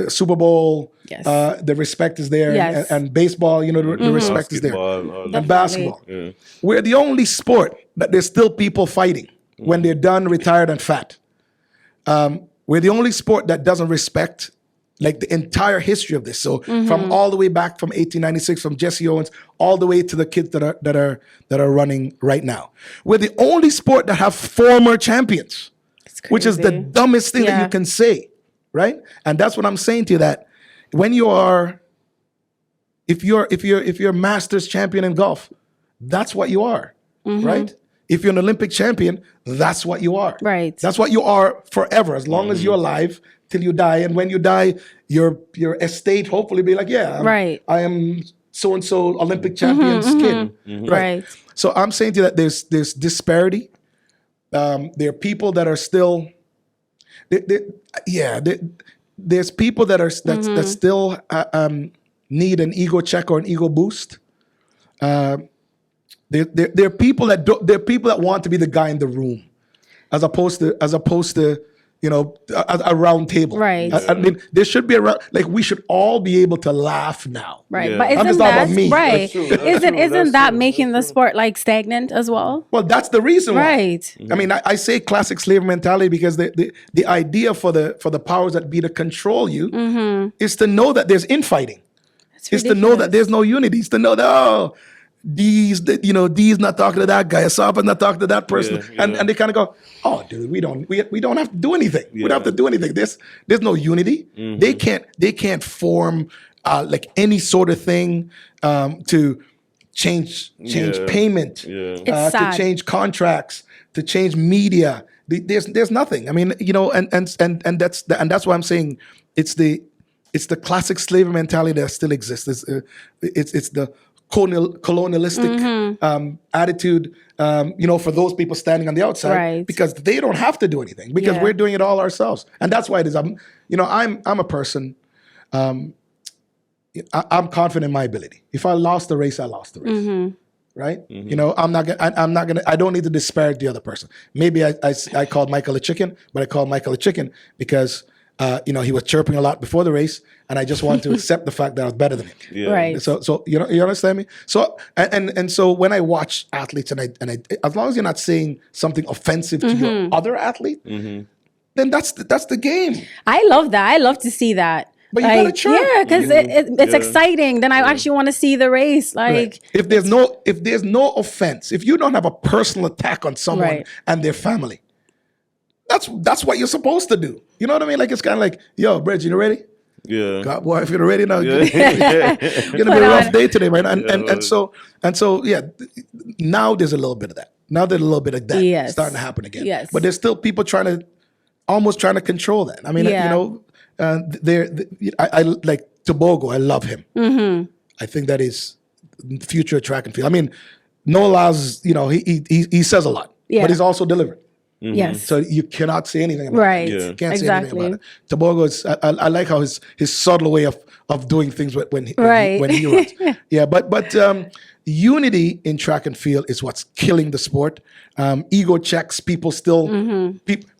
Super Bowl, Yes. The respect is there, Yes. and baseball, the respect is there, Basketball, and basketball. Yeah. We're the only sport that there's still people fighting when they're done, retired, and fat. We're the only sport that doesn't respect like the entire history of this. So from all the way back from 1896, from Jesse Owens, all the way to the kids that are running right now. We're the only sport that have former champions, which is the crazy. dumbest thing that Yeah. you can say, right? And that's what I'm saying to you, that when you are, if you're a Masters champion in golf, that's what you are, right? If you're an Olympic champion, that's what you are. Right. That's what you are forever, as long as you're alive till you die. And when you die, your estate hopefully be like, Right. I am so and so Olympic champion's kid. Right. So I'm saying to you that there's disparity. There are people that are still, there's people that are that still need an ego check or an ego boost. There are people that want to be the guy in the room, as opposed to a round table. Right. I mean, there should be we should all be able to laugh now. Right. Yeah. But I'm isn't just talking that about me. right? That's true. That's Isn't true. isn't That's that true. making the That's true. sport like stagnant as well? Well, that's the reason why. Right. I mean, I say classic slavery mentality because the idea for the powers that be to control you is to know that there's infighting. It's to know that there's no unity. It's to know that, D's not talking to that guy, Asafa's not talking to that person, Yeah, yeah. and they kind of go, "Oh, dude, we don't have to do anything. We don't have to do anything. There's no unity. They can't form like any sort of thing to change Yeah. payment, Yeah. It's sad. to change contracts, to change media. There's nothing. I mean, and that's why I'm saying it's the classic slavery mentality that still exists. It's the colonialistic attitude, for those people standing on the outside, Right. because they don't have to do anything, because Yeah. we're doing it all ourselves, and that's why it is. I'm a person. I'm confident in my ability. If I lost the race, I lost the race. Right? I'm not gonna. I don't need to disparage the other person. Maybe I called Michael a chicken, but I called Michael a chicken because he was chirping a lot before the race, and I just wanted to accept the fact that I was better than him. Yeah. Right. So you understand me. So and so when I watch athletes, and I as long as you're not saying something offensive to your other athlete, then that's the game. I love that. I love to see that. But you gotta chirp. Yeah, because it's Yeah. exciting. Then I actually want to see the race. Like, If there's no offense, if you don't have a personal attack on someone Right. and their family, that's what you're supposed to do. You know what I mean? Like, it's kind of like, yo, Bridge, you ready? Yeah. God, boy, if you're ready now, Yeah. it's gonna be a Put rough on- day today, right? And so yeah. Now there's a little bit of that. Now there's a little bit of that Yes. starting to happen again. Yes. But there's still people almost trying to control that. I mean, Yeah. I like Tobago. I love him. I think that is future track and field. I mean, Noah Lyles, he says a lot, Yeah. but he's also delivering. yes. So you cannot say anything about Right. it. Yeah. You can't say Exactly. anything about it. Tobago is, I like how his subtle way of doing things when he Right. runs. Yeah, but unity in track and field is what's killing the sport. Ego checks. People still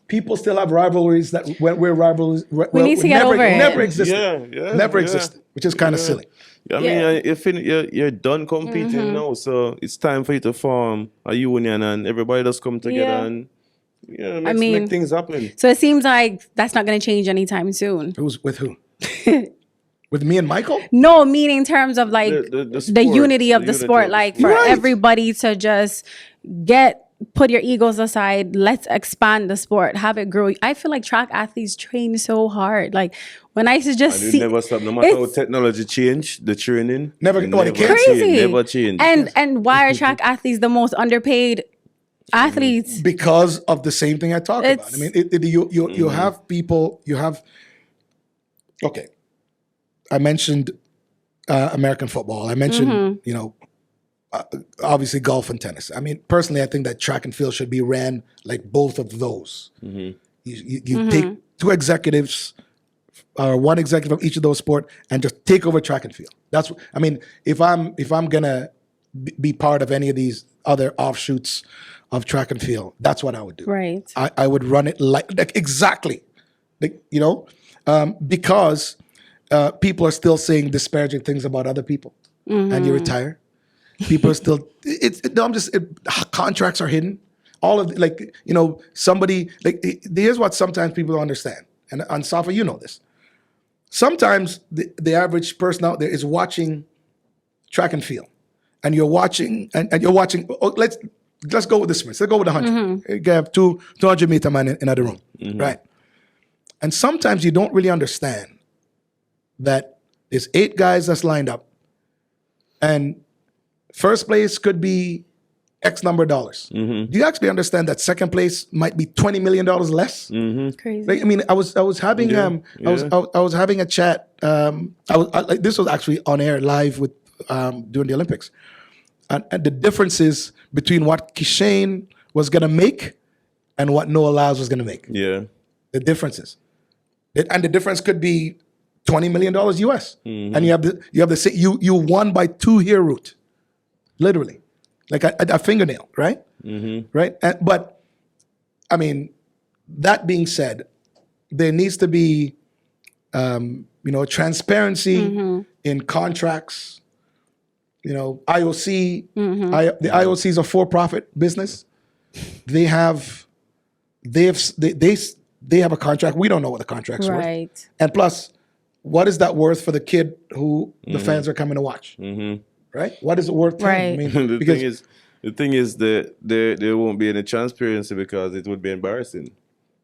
people still have rivalries that we're rivalries. We need to get over it. Never existed. Yeah, Never yeah. existed, which is kind of silly. I mean, you're done competing now, so it's time for you to form a union and everybody just come together Yeah. and mean- make things happen. So it seems like that's not going to change anytime soon. Who's with who? With me and Michael? No, meaning in terms of like The the sport, unity of the the unity sport, of the like sport. for Right. everybody to just put your egos aside. Let's expand the sport, have it grow. I feel like track athletes train so hard. Like when I used to just And see, it never stop. No matter how it's technology change, the training Never- it oh, they can't change, crazy. never change. And why are track athletes the most underpaid Athletes. because of the same thing I talk about. I It's- mean, you have people, okay, I mentioned American football. I mentioned, obviously golf and tennis. I mean, personally, I think that track and field should be ran like both of those. You take two executives or one executive of each of those sport and just take over track and field. That's, I mean, if I'm gonna be part of any of these other offshoots of track and field, that's what I would do. Right. I would run it like exactly, because people are still saying disparaging things about other people, and you retire. People are still. Contracts are hidden. All of somebody here's what sometimes people don't understand, and Safa, you know this. Sometimes the average person out there is watching track and field, and you're watching, and you're watching. Oh, let's go with this. Let's go with 100. You have 200-meter man in another room, right? And sometimes you don't really understand that there's 8 guys that's lined up, and first place could be X number of dollars. Do you actually understand that second place might be $20 million less? Crazy. Like, I mean, I was having I was having a chat. This was actually on air live with during the Olympics, and the differences between what Kishane was going to make and what Noah Lyles was going to make. Yeah. The differences, and the difference could be $20 million US, and you won by 2 hair root, literally, like a fingernail, right? Right. But I mean, that being said, there needs to be transparency in contracts. IOC, the IOC is a for-profit business. They have a contract. We don't know what the contract's worth. Right. And plus, what is that worth for the kid who the fans are coming to watch? Right? What is it worth? To him? I mean, the thing is that there won't be any transparency because it would be embarrassing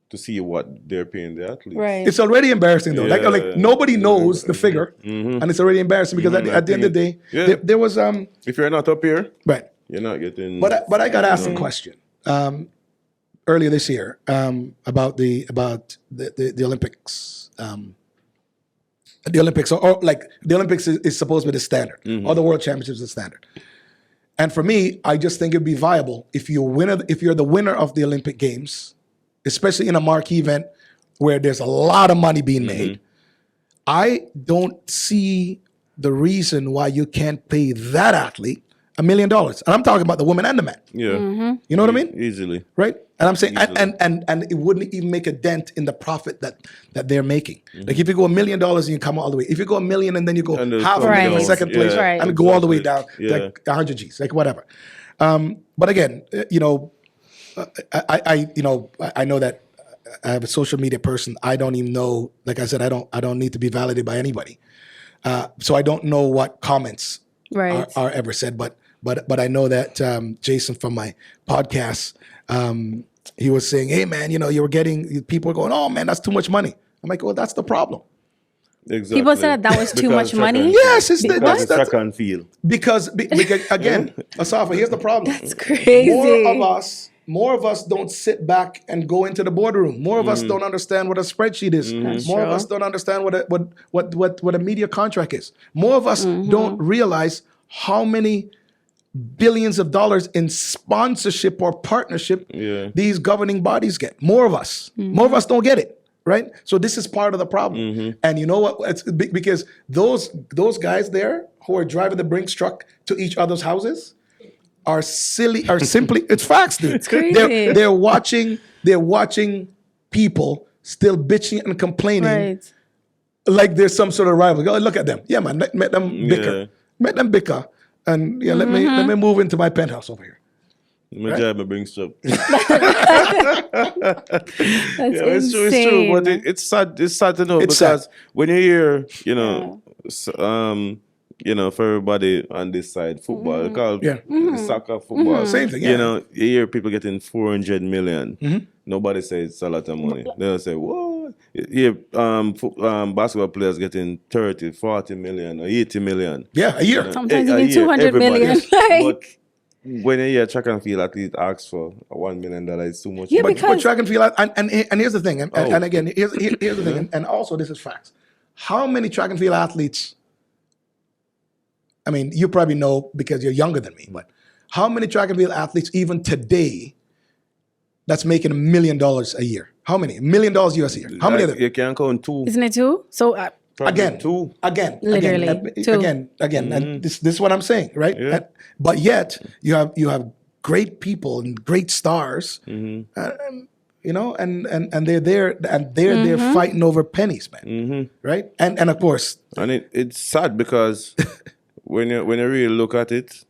to see what they're paying the athletes. Right. it's already embarrassing though. Yeah. Like nobody knows the figure, and it's already embarrassing because at the end of the day, there was If you're not up here, right. you're not getting. But I got asked a question earlier this year about the Olympics. The Olympics, or like the Olympics is supposed to be the standard, or the World Championships is the standard. And for me, I just think it'd be viable if you're the winner of the Olympic Games, especially in a marquee event where there's a lot of money being made. I don't see the reason why you can't pay that athlete $1 million. And I'm talking about the woman and the man. Yeah. You know what I mean? Easily. Right? And I'm saying, and it wouldn't even make a dent in the profit that they're making. Like if you go $1 million and you come all the way, if you go $1 million and then you go half a million for second place, and go all the way down to like 100 G's, like whatever. But again, I know that I have a social media person. I don't even know. Like I said, I don't need to be validated by anybody. So I don't know what comments are ever said. But I know that Jason from my podcast, he was saying, "Hey man, you were getting people going, oh man, that's too much money." I'm like, well, that's the problem. Exactly. People said that was too much money. Yes, that's track and field. Because again, Asafa, here's the problem. That's crazy. More of us don't sit back and go into the boardroom. More of us don't understand what a spreadsheet is. More of us don't understand what a media contract is. More of us don't realize how many billions of dollars in sponsorship or partnership these governing bodies get. More of us don't get it. Right? So this is part of the problem. And you know what? It's because those guys there who are driving the Brinks truck to each other's houses are simply it's facts, dude. It's crazy. They're watching people still bitching and complaining like there's some sort of rival. Oh, look at them. Yeah, man, let them bicker. Let them bicker. And let me move into my penthouse over here. My job brings up. That's it's true, but it's sad. It's sad to know because when you hear, for everybody on this side, football, called soccer, football, same thing. Yeah. You hear people getting 400 million. Nobody says it's a lot of money. They'll say, "What?" You hear basketball players getting 30, 40 million, or 80 million. Yeah, a year. Sometimes even 200 million. But when you hear track and field athlete ask for $1 million, it's too much. Yeah, But because track and field, and here's the thing, and Oh. again, here's the thing, and also this is facts. How many track and field athletes? I mean, you probably know because you're younger than me, but how many track and field athletes even today that's making $1 million a year? How many? $1 million US a year? How many of them? You can't count two. isn't it two? So Probably Again, two. Literally, two. again, and this is what I'm saying, right? Yeah. But yet you have great people and great stars, you know, and they're there and they're there fighting over pennies, man, right? And of course, And it's sad because when you really look at it,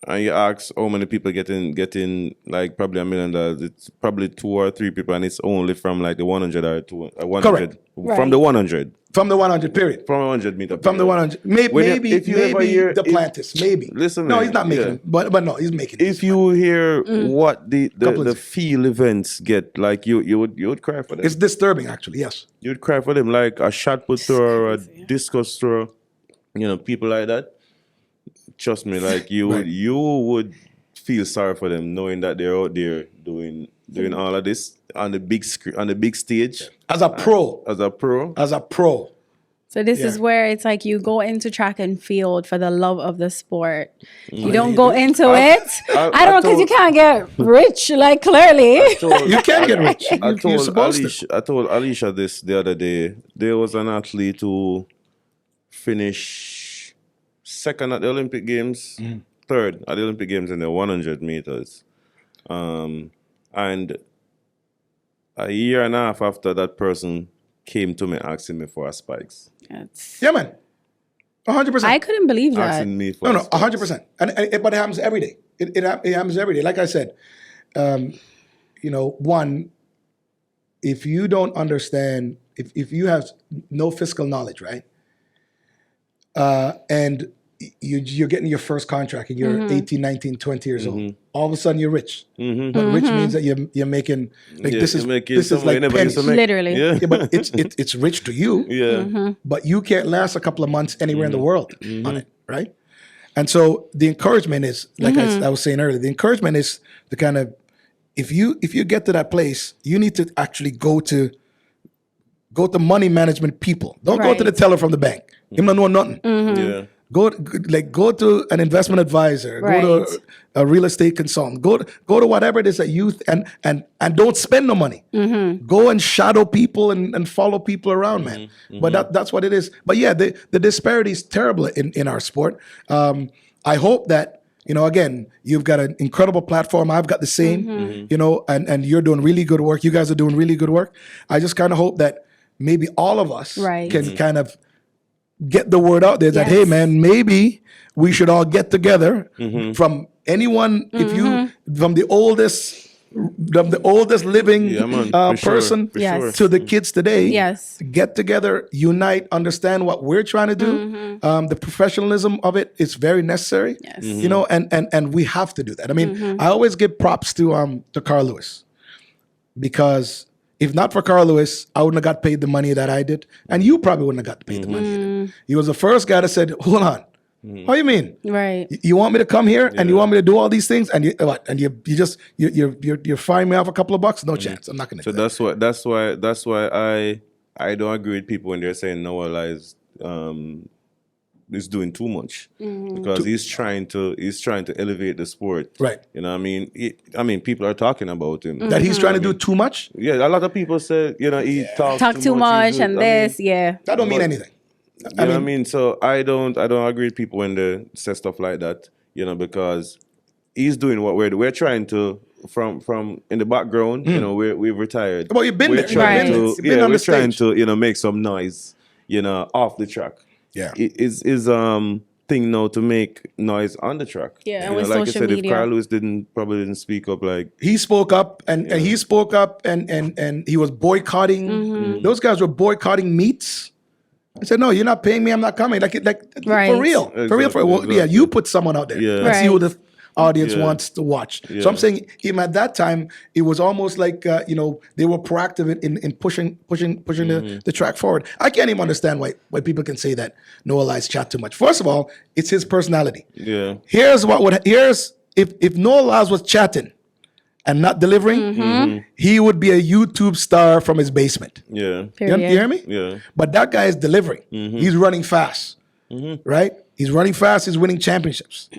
and you ask how many people getting like probably $1 million, it's probably 2 or 3 people, and it's only from like the 100 or 100 Correct. from the 100 from the 100 period. from 100 meter. From the 100, maybe if you ever hear- the Plantis, maybe. Listen, no, man, he's not making yeah. it, but no, he's making it. If you hear what the Couple- field events get, like you would cry for them. It's disturbing, actually. Yes. You'd cry for them, like a shot put throw or a discus throw. You know, people like that. Trust me, like Right. you would feel sorry for them, knowing that they're out there doing all of this on the big screen, on the big stage As a pro, as a pro. So this is Yeah. where it's like you go into track and field for the love of the sport. You don't go into it. I don't know, because you can't get rich, like clearly. You can get rich. You're supposed to. I told Alicia this the other day. There was an athlete who finished second at the Olympic Games, third at the Olympic Games in the 100 meters. And a year and a half after that person came to me asking me for a spikes. Yeah, man. 100%. I couldn't believe that. Asking me for No, a no, spikes. 100%. But it happens every day. It happens every day. Like I said, you know, one, if you don't understand, if you have no fiscal knowledge, right? And you're getting your first contract and you're 18, 19, 20 years old. All of a sudden you're rich. But rich means that you're making, like, Yeah, this is you're making this is something you like never pennies. used to make. Literally. Yeah. Yeah, but it's rich to you. Yeah. But you can't last a couple of months anywhere in the world on it, right? And so the encouragement is, like I was saying earlier, the encouragement is the kind of, if you get to that place, you need to actually go to money management people. Don't go to the Right. teller from the bank. Him don't know nothing. Yeah. Go to an investment advisor. Go Right. to a real estate consultant. Go to whatever it is that you and don't spend no money. Go and shadow people and follow people around, man. But that's what it is. But yeah, the disparity is terrible in our sport. I hope that, you know, again, you've got an incredible platform. I've got the same, you know, and you're doing really good work. You guys are doing really good work. I just kind of hope that maybe all of us Right. can kind of get the word out there that, Yes. hey, man, maybe we should all get together from anyone, if you, from the oldest living Yeah, man, for sure, person for Yes. sure. to the kids today. Yes. Get together, unite, understand what we're trying to do. The professionalism of it is very necessary. Yes. You know, and we have to do that. I mean, I always give props to Carl Lewis, because if not for Carl Lewis, I wouldn't have got paid the money that I did, and you probably wouldn't have got paid the money either. He was the first guy that said, "Hold on, what do you mean? Right. You want me to come here and you want me to do all these things, and you're firing me off a couple of bucks? No chance. I'm not going to So do that." that's why I don't agree with people when they're saying Noah Lyles is doing too much, because he's trying to elevate the sport. Right. You know what I mean? People are talking about him. That he's trying to do too much. Yeah, a lot of people say, you know, he Talk talks too much and this, I mean, yeah. That don't mean anything. you know what I mean? So I don't agree with people when they say stuff like that, you know, because he's doing what we're trying to from in the background, you know, we've retired. Well, you've been we're there. trying Right. to You've been on we're the trying stage. to, you know, make some noise, you know, off the track. Yeah. It is thing now to make noise on the track. Yeah, You and know, with like social I said, media. if Carl Lewis probably didn't speak up, like, He spoke up and he spoke up and he was boycotting. Those guys were boycotting meets. I said, "No, you're not paying me. I'm not coming." Like Right. for real, for real. Well, yeah, Exactly. you put someone out there. Yeah. Let's see who Right. the audience Yeah. wants to watch. Yeah. So I'm saying, even at that time, it was almost like you know, they were proactive in pushing the track forward. I can't even understand why people can say that Noah Lyles chat too much. First of all, it's his personality. yeah. Here's if Noah Lyles was chatting and not delivering, he would be a YouTube star from his basement. Yeah. You hear me? Yeah. But that guy is delivering. He's running fast, right? He's running fast. He's winning championships.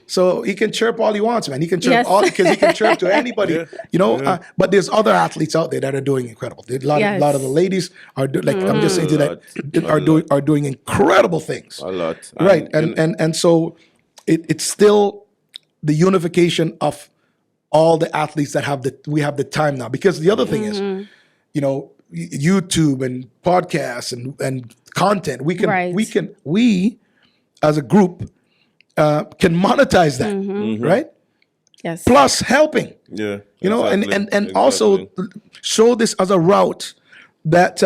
So he can chirp all he wants, man. He can chirp because he can chirp to anybody, you know. But there's other athletes out there that are doing incredible. A lot of the ladies are I'm just saying to that are doing incredible things. A lot. Right, and so it's still the unification of all the athletes that we have the time now. Because the other thing is, you know, YouTube and podcasts and content, we as a group can monetize that, right? Yes. Plus helping, Yeah. you know, exactly, and also show this as a route that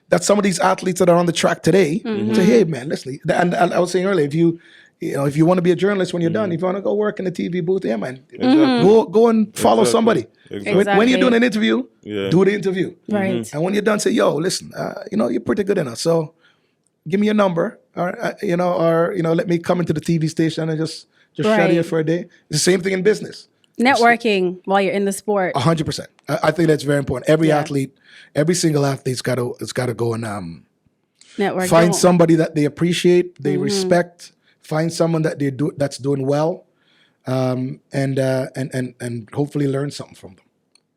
that some of these athletes that are on the track today say, hey man, listen. And I was saying earlier, if you want to be a journalist when you're done, if you want to go work in the TV booth, yeah man, go and follow somebody. Exactly. When you're doing an interview, do the interview. Right. And when you're done, say, yo, listen, you know, you're pretty good enough, so give me your number, or let me come into the TV station and just shadow you for a day. It's the same thing in business. Networking while you're in the sport. 100%. I think that's very important. Every athlete, every single athlete's got to go and Network. find somebody that they appreciate, they respect. Find someone that that's doing well, and hopefully learn something from them.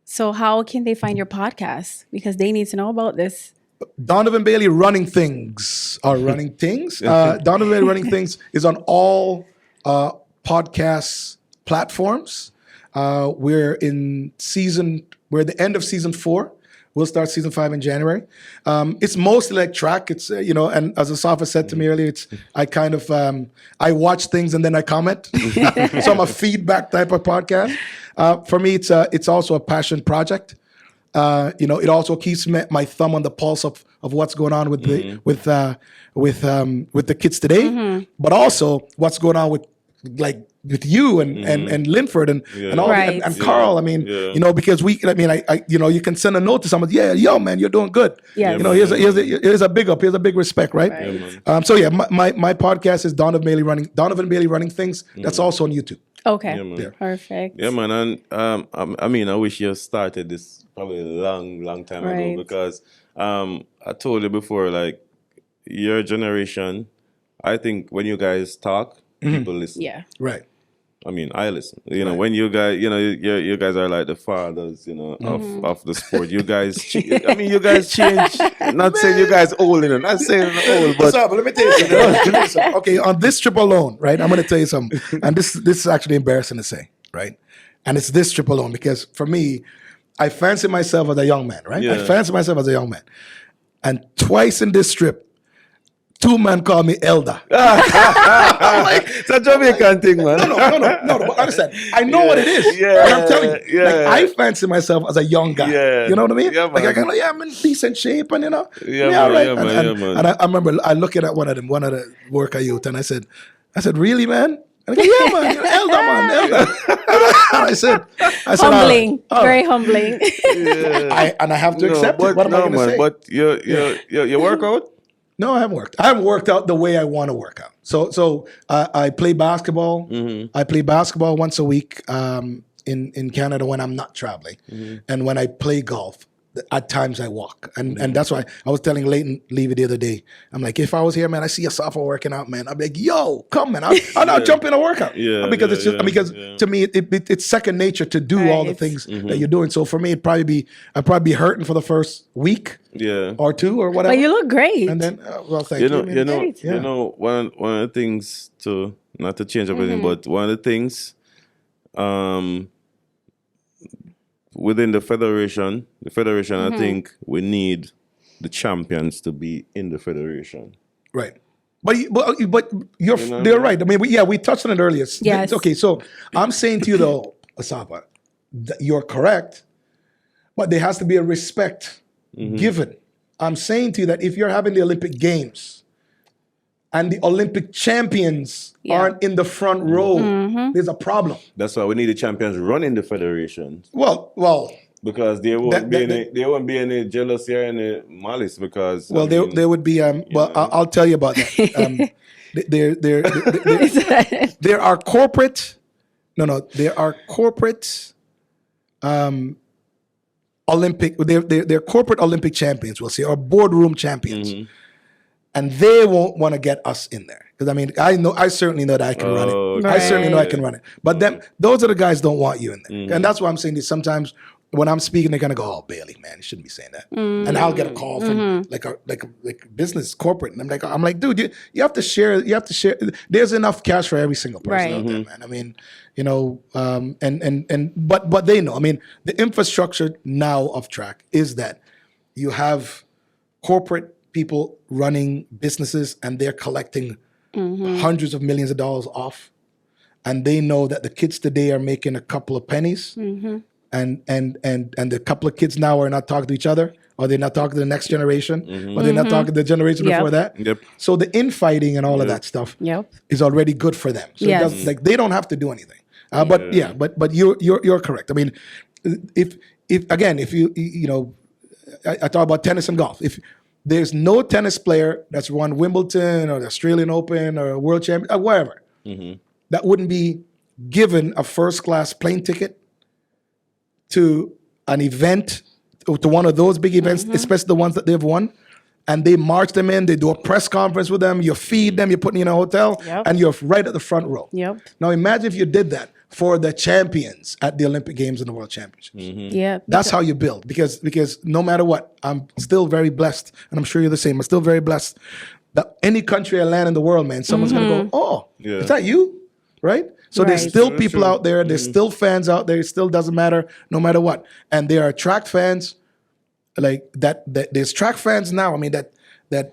So how can they find your podcast? Because they need to know about this. Donovan Bailey Running Things are running things. Donovan Bailey Running Things is on all podcast platforms. We're at the end of season 4. We'll start season 5 in January. It's mostly like track. It's and as Asafa said to me earlier, I watch things and then I comment. So I'm a feedback type of podcast. For me, it's also a passion project. It also keeps my thumb on the pulse of what's going on with the kids today, but also what's going on with you and Linford and all and Carl. I mean, because you can send a note to someone. Yeah, yo, man, you're doing good. Yes. Here's a big up. Here's a big respect, right? My podcast is Donovan Bailey Running Things. That's also on YouTube. Okay, perfect. Yeah, man, and I wish you started this probably a long time ago, because I told you before, like, your generation, I think when you guys talk, people listen. Yeah. Right. I mean, I listen. When you guys, you guys are like the fathers, of the sport. You guys, you guys change. Not saying you guys old, not saying old, but let me tell you something. Okay, on this trip alone, right? I'm going to tell you something, and this is actually embarrassing to say, right? And it's this trip alone because for me, I fancy myself as a young man, right? Yeah. I fancy myself as a young man, and twice in this trip, 2 men call me elder. I'm like, it's a Jamaican thing, man. No. But understand, I know what it is. Yeah, And I'm telling you, yeah. like, I fancy myself as a young guy. Yeah. You know what I mean? Yeah, like man. I'm in decent shape, and Yeah, all man, right. yeah, man, man. And I remember I looking at one of the worker youth, and I said, really, man? And I go, yeah, man, you're elder, man, elder. And I said, Humbling, all right. very humbling. Yeah. I have to accept it. What am I going to say? But you work out? No, I haven't worked. I haven't worked out the way I want to work out. So I play basketball. I play basketball once a week in Canada when I'm not traveling, and when I play golf, at times I walk, and that's why I was telling Leighton Levy the other day. I'm like, if I was here, man, I see Asafa working out, man. I'd be like, yo, come, man, I'll jump in a workout. Because it's just because to me it's second nature to do all the things that you're doing. So for me, I'd probably be hurting for the first week. Or 2 or whatever. But you look great. And then, thank you. One of the things to, not to change everything, but one of the things, within the federation, I think we need the champions to be in the federation. Right. But they're right. I mean, we touched on it earlier. Yes. Okay, so I'm saying to you though, Asafa, that you're correct, but there has to be a respect given. I'm saying to you that if you're having the Olympic Games and the Olympic champions aren't in the front row, there's a problem. That's why we need the champions running the federation. Well, because there won't be any jealousy or any malice. Because there would be. I'll tell you about that. There are corporate No. There are corporate Olympic. They're corporate Olympic champions, we'll say, or boardroom champions, and they won't want to get us in there because I mean, I certainly know that I can run it. Okay. I certainly know I can run it. But those are the guys don't want you in there, and that's why I'm saying this. Sometimes when I'm speaking, they're gonna go, "Oh, Bailey, man, you shouldn't be saying that," and I'll get a call from like a business corporate, and I'm like, dude, you have to share. You have to share. There's enough cash for every single person out there, man. I mean, you know, but they know. I mean, the infrastructure now of track is that you have corporate people running businesses, and they're collecting hundreds of millions of dollars off, and they know that the kids today are making a couple of pennies. And the couple of kids now are not talking to each other, or they're not talking to the next generation, or they're not talking to the generation before that. So the infighting and all of that stuff is already good for them. So it does, like they don't have to do anything. But you're correct. I mean, if you know, I talk about tennis and golf. If there's no tennis player that's won Wimbledon or the Australian Open or a World Champion, whatever, that wouldn't be given a first class plane ticket to an event, to one of those big events, especially the ones that they've won, and they march them in, they do a press conference with them, you feed them, you put them in a hotel, and you're right at the front row. Now imagine if you did that for the champions at the Olympic Games and the World Championships. That's how you build, because no matter what, I'm still very blessed, and I'm sure you're the same, I'm still very blessed that any country I land in the world, man, someone's gonna go, oh, is that you? Right? So there's still people out there. There's still fans out there. It still doesn't matter, no matter what. And there are track fans like that. There's track fans now. I mean, that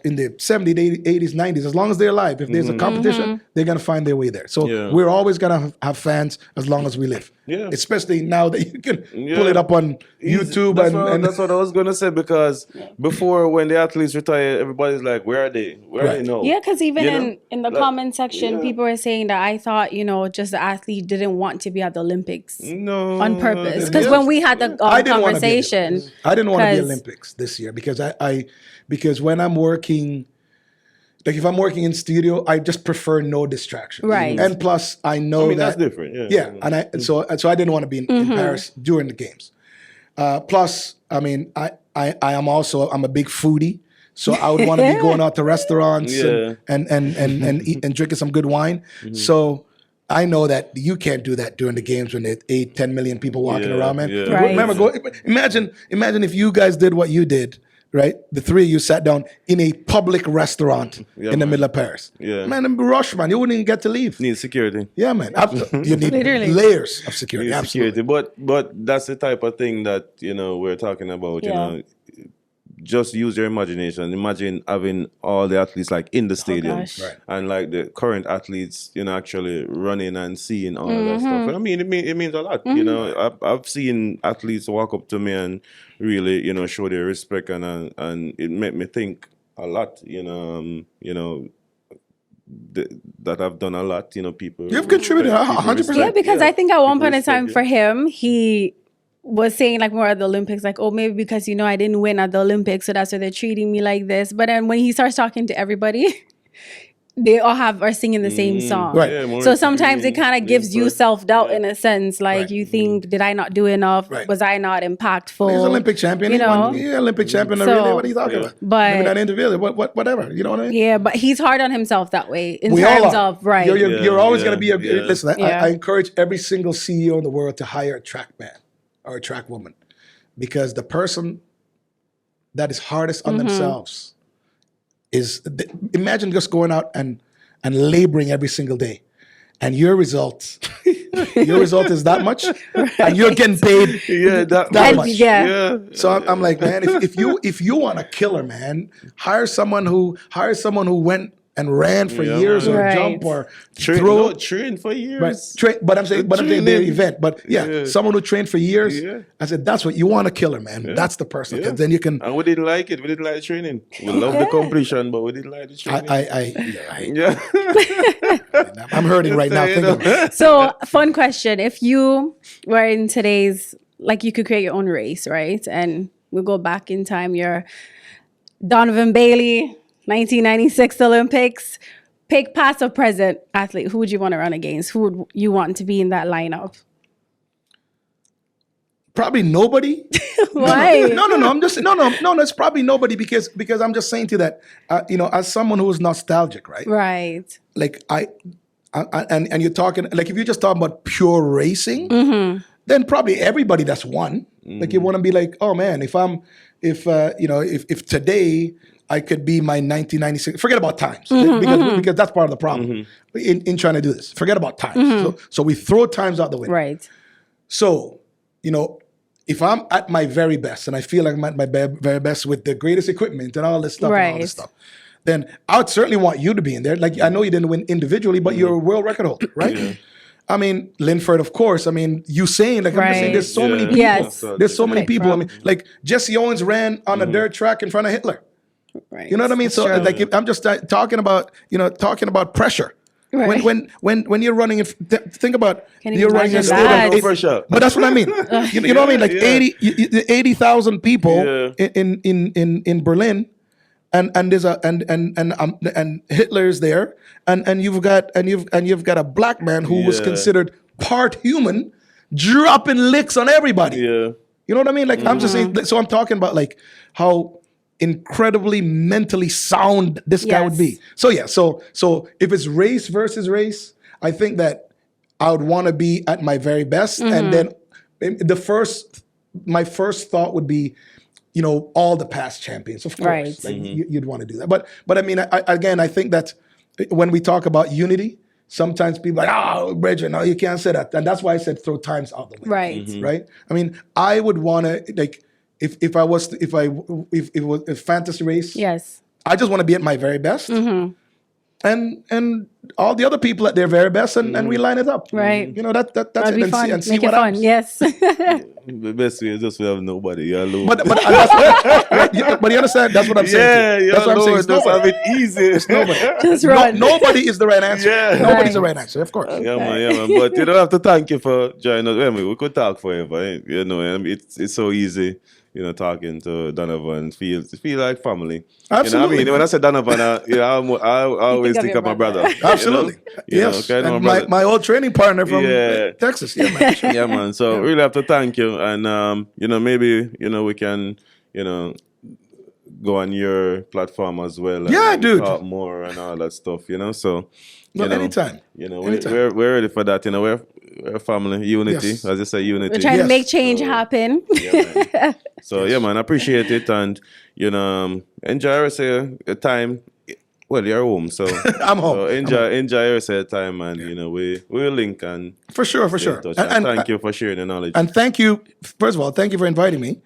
in the 70s, 80s, 90s, as long as they're alive, if there's a competition, they're going to find their way there. So we're always going to have fans as long as we live. Especially now that you can pull it up on YouTube. That's what I was going to say, because before, when the athletes retire, everybody's like, where are they? Where are they now? Yeah, because even in the comment section, people were saying that I thought, you know, just the athlete didn't want to be at the Olympics on purpose. Because when we had the conversation, I didn't want to be Olympics this year because because when I'm working, like if I'm working in studio, I just prefer no distractions. Right. And plus, I know that's different. Yeah. And so I didn't want to be in Paris during the games. Plus, I mean, I'm a big foodie. So I would want to be going out to restaurants and eat and drinking some good wine. So I know that you can't do that during the games when there's 8-10 million people walking around, man. Remember, imagine if you guys did what you did. Right, the three of you sat down in a public restaurant in the middle of Paris. Man, I'm rush, man. You wouldn't even get to leave. Need security. Yeah, man. You need layers of security. Security. But that's the type of thing that, you know, we're talking about. You know, just use your imagination. Imagine having all the athletes like in the stadium, and like the current athletes, you know, actually running and seeing all of that stuff. And I mean, it means a lot. You know, I've seen athletes walk up to me and really, you know, show their respect, and it made me think a lot. You know, that I've done a lot. You know, people. You've contributed 100%. Yeah, because I think at one point in time for him, he was saying like more at the Olympics, like, oh, maybe because, you know, I didn't win at the Olympics, so that's why they're treating me like this. But then when he starts talking to everybody, they all are singing the same song. Right. Yeah, so sometimes it kind of gives you self-doubt in a sense. Like you think, did I not do enough? Was I not impactful? He's Olympic champion. You know? Olympic champion. Really, what are you talking about? But maybe not individually, whatever. You know what I mean? Yeah, but he's hard on himself that way in terms of You're always going to be listen. I encourage every single CEO in the world to hire a track man or a track woman, because the person that is hardest on themselves is imagine just going out and laboring every single day, and your result is that much, and you're getting paid that much. So I'm like, man, if you want a killer, man, hire someone who went and ran for years, or jump or train for years. But I'm saying their event. But someone who trained for years. I said that's what you want a killer, man. That's the person. Because then you can. And we didn't like it. We didn't like training. We love the competition, but we didn't like the training. I'm hurting right now. Think of it. So, fun question: if you were in today's, like, you could create your own race, right? And we'll go back in time. You're Donovan Bailey. 1996 Olympics. Pick past or present athlete. Who would you want to run against? Who would you want to be in that lineup? Probably nobody. Why? No. I'm just no. It's probably nobody because I'm just saying to that. As someone who is nostalgic, right? Right. Like and you're talking like if you're just talking about pure racing, then probably everybody that's won. Like you want to be like, oh man, if today I could be my 1996. Forget about times because that's part of the problem in trying to do this. Forget about times. So we throw times out the window. Right. So if I'm at my very best and I feel like I'm at my very best with the greatest equipment and all this stuff and all this stuff, then I would certainly want you to be in there. Like I know you didn't win individually, but you're a world record holder, right? Yeah. I mean, Linford, of course. I mean, Usain, like I'm just saying, there's so many people. Yes. There's so many people. I mean, like Jesse Owens ran on a dirt track in front of Hitler. Right. You know what I mean? So like I'm just talking about pressure. Right. When you're running, think about you're running a that? stadium. But that's what I mean. You know what I mean? Like 80,000 people in Berlin, and there's and Hitler's there, and you've got a black man who was considered part human, dropping licks on everybody. Yeah. You know what I mean? Like I'm just saying. So I'm talking about like how incredibly mentally sound this guy would be. So so if it's race versus race, I think that I would want to be at my very best, and then my first thought would be, all the past champions, of course. Right. Like you'd want to do that, but I mean, I think that when we talk about unity, sometimes people are like, oh, Bridget, no, you can't say that, and that's why I said throw times out the window. Right. Right. I mean, I would want to like. If it was a fantasy race, yes, I just want to be at my very best, and all the other people at their very best, and we line it up, right? That's that'd be fun. And see Make what it fun. happens. Yes. The best way is just to have nobody. You're alone. But you understand? That's what I'm saying. Yeah, that's what I'm saying. Just have it easy. It's nobody. Just run. Nobody is the right answer. Yeah. Nobody's the right answer, of course. Okay. Yeah, man. But you don't have to thank you for joining us. I mean, we could talk forever. It's so easy. Talking to Donovan feels like family. Absolutely. When I said Donovan, I always think of my brother. Absolutely. Yes. And my old training partner from Texas. Yeah, man. Yeah, man. So really have to thank you, and maybe we can go on your platform as well. And dude. Talk more and all that stuff. So. Anytime. We're ready for that. We're a family, unity, as you say, unity. We're trying to make change happen. Yeah, man. So man, I appreciate it, and enjoy your time. Well, you're home, so I'm home. So enjoy your time, and we'll link and for sure. And thank you for sharing the knowledge. And thank you, first of all, thank you for inviting me.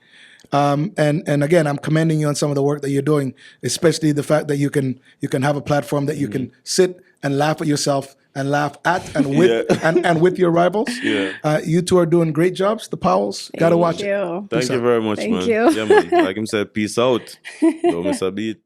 And again, I'm commending you on some of the work that you're doing, especially the fact that you can have a platform that you can sit and laugh at yourself and laugh at and with and with your rivals. Yeah. You two are doing great jobs. The Powells, gotta watch it. Thank you very much, man. Thank you. Yeah, man. Like him said, peace out. Don't miss a beat.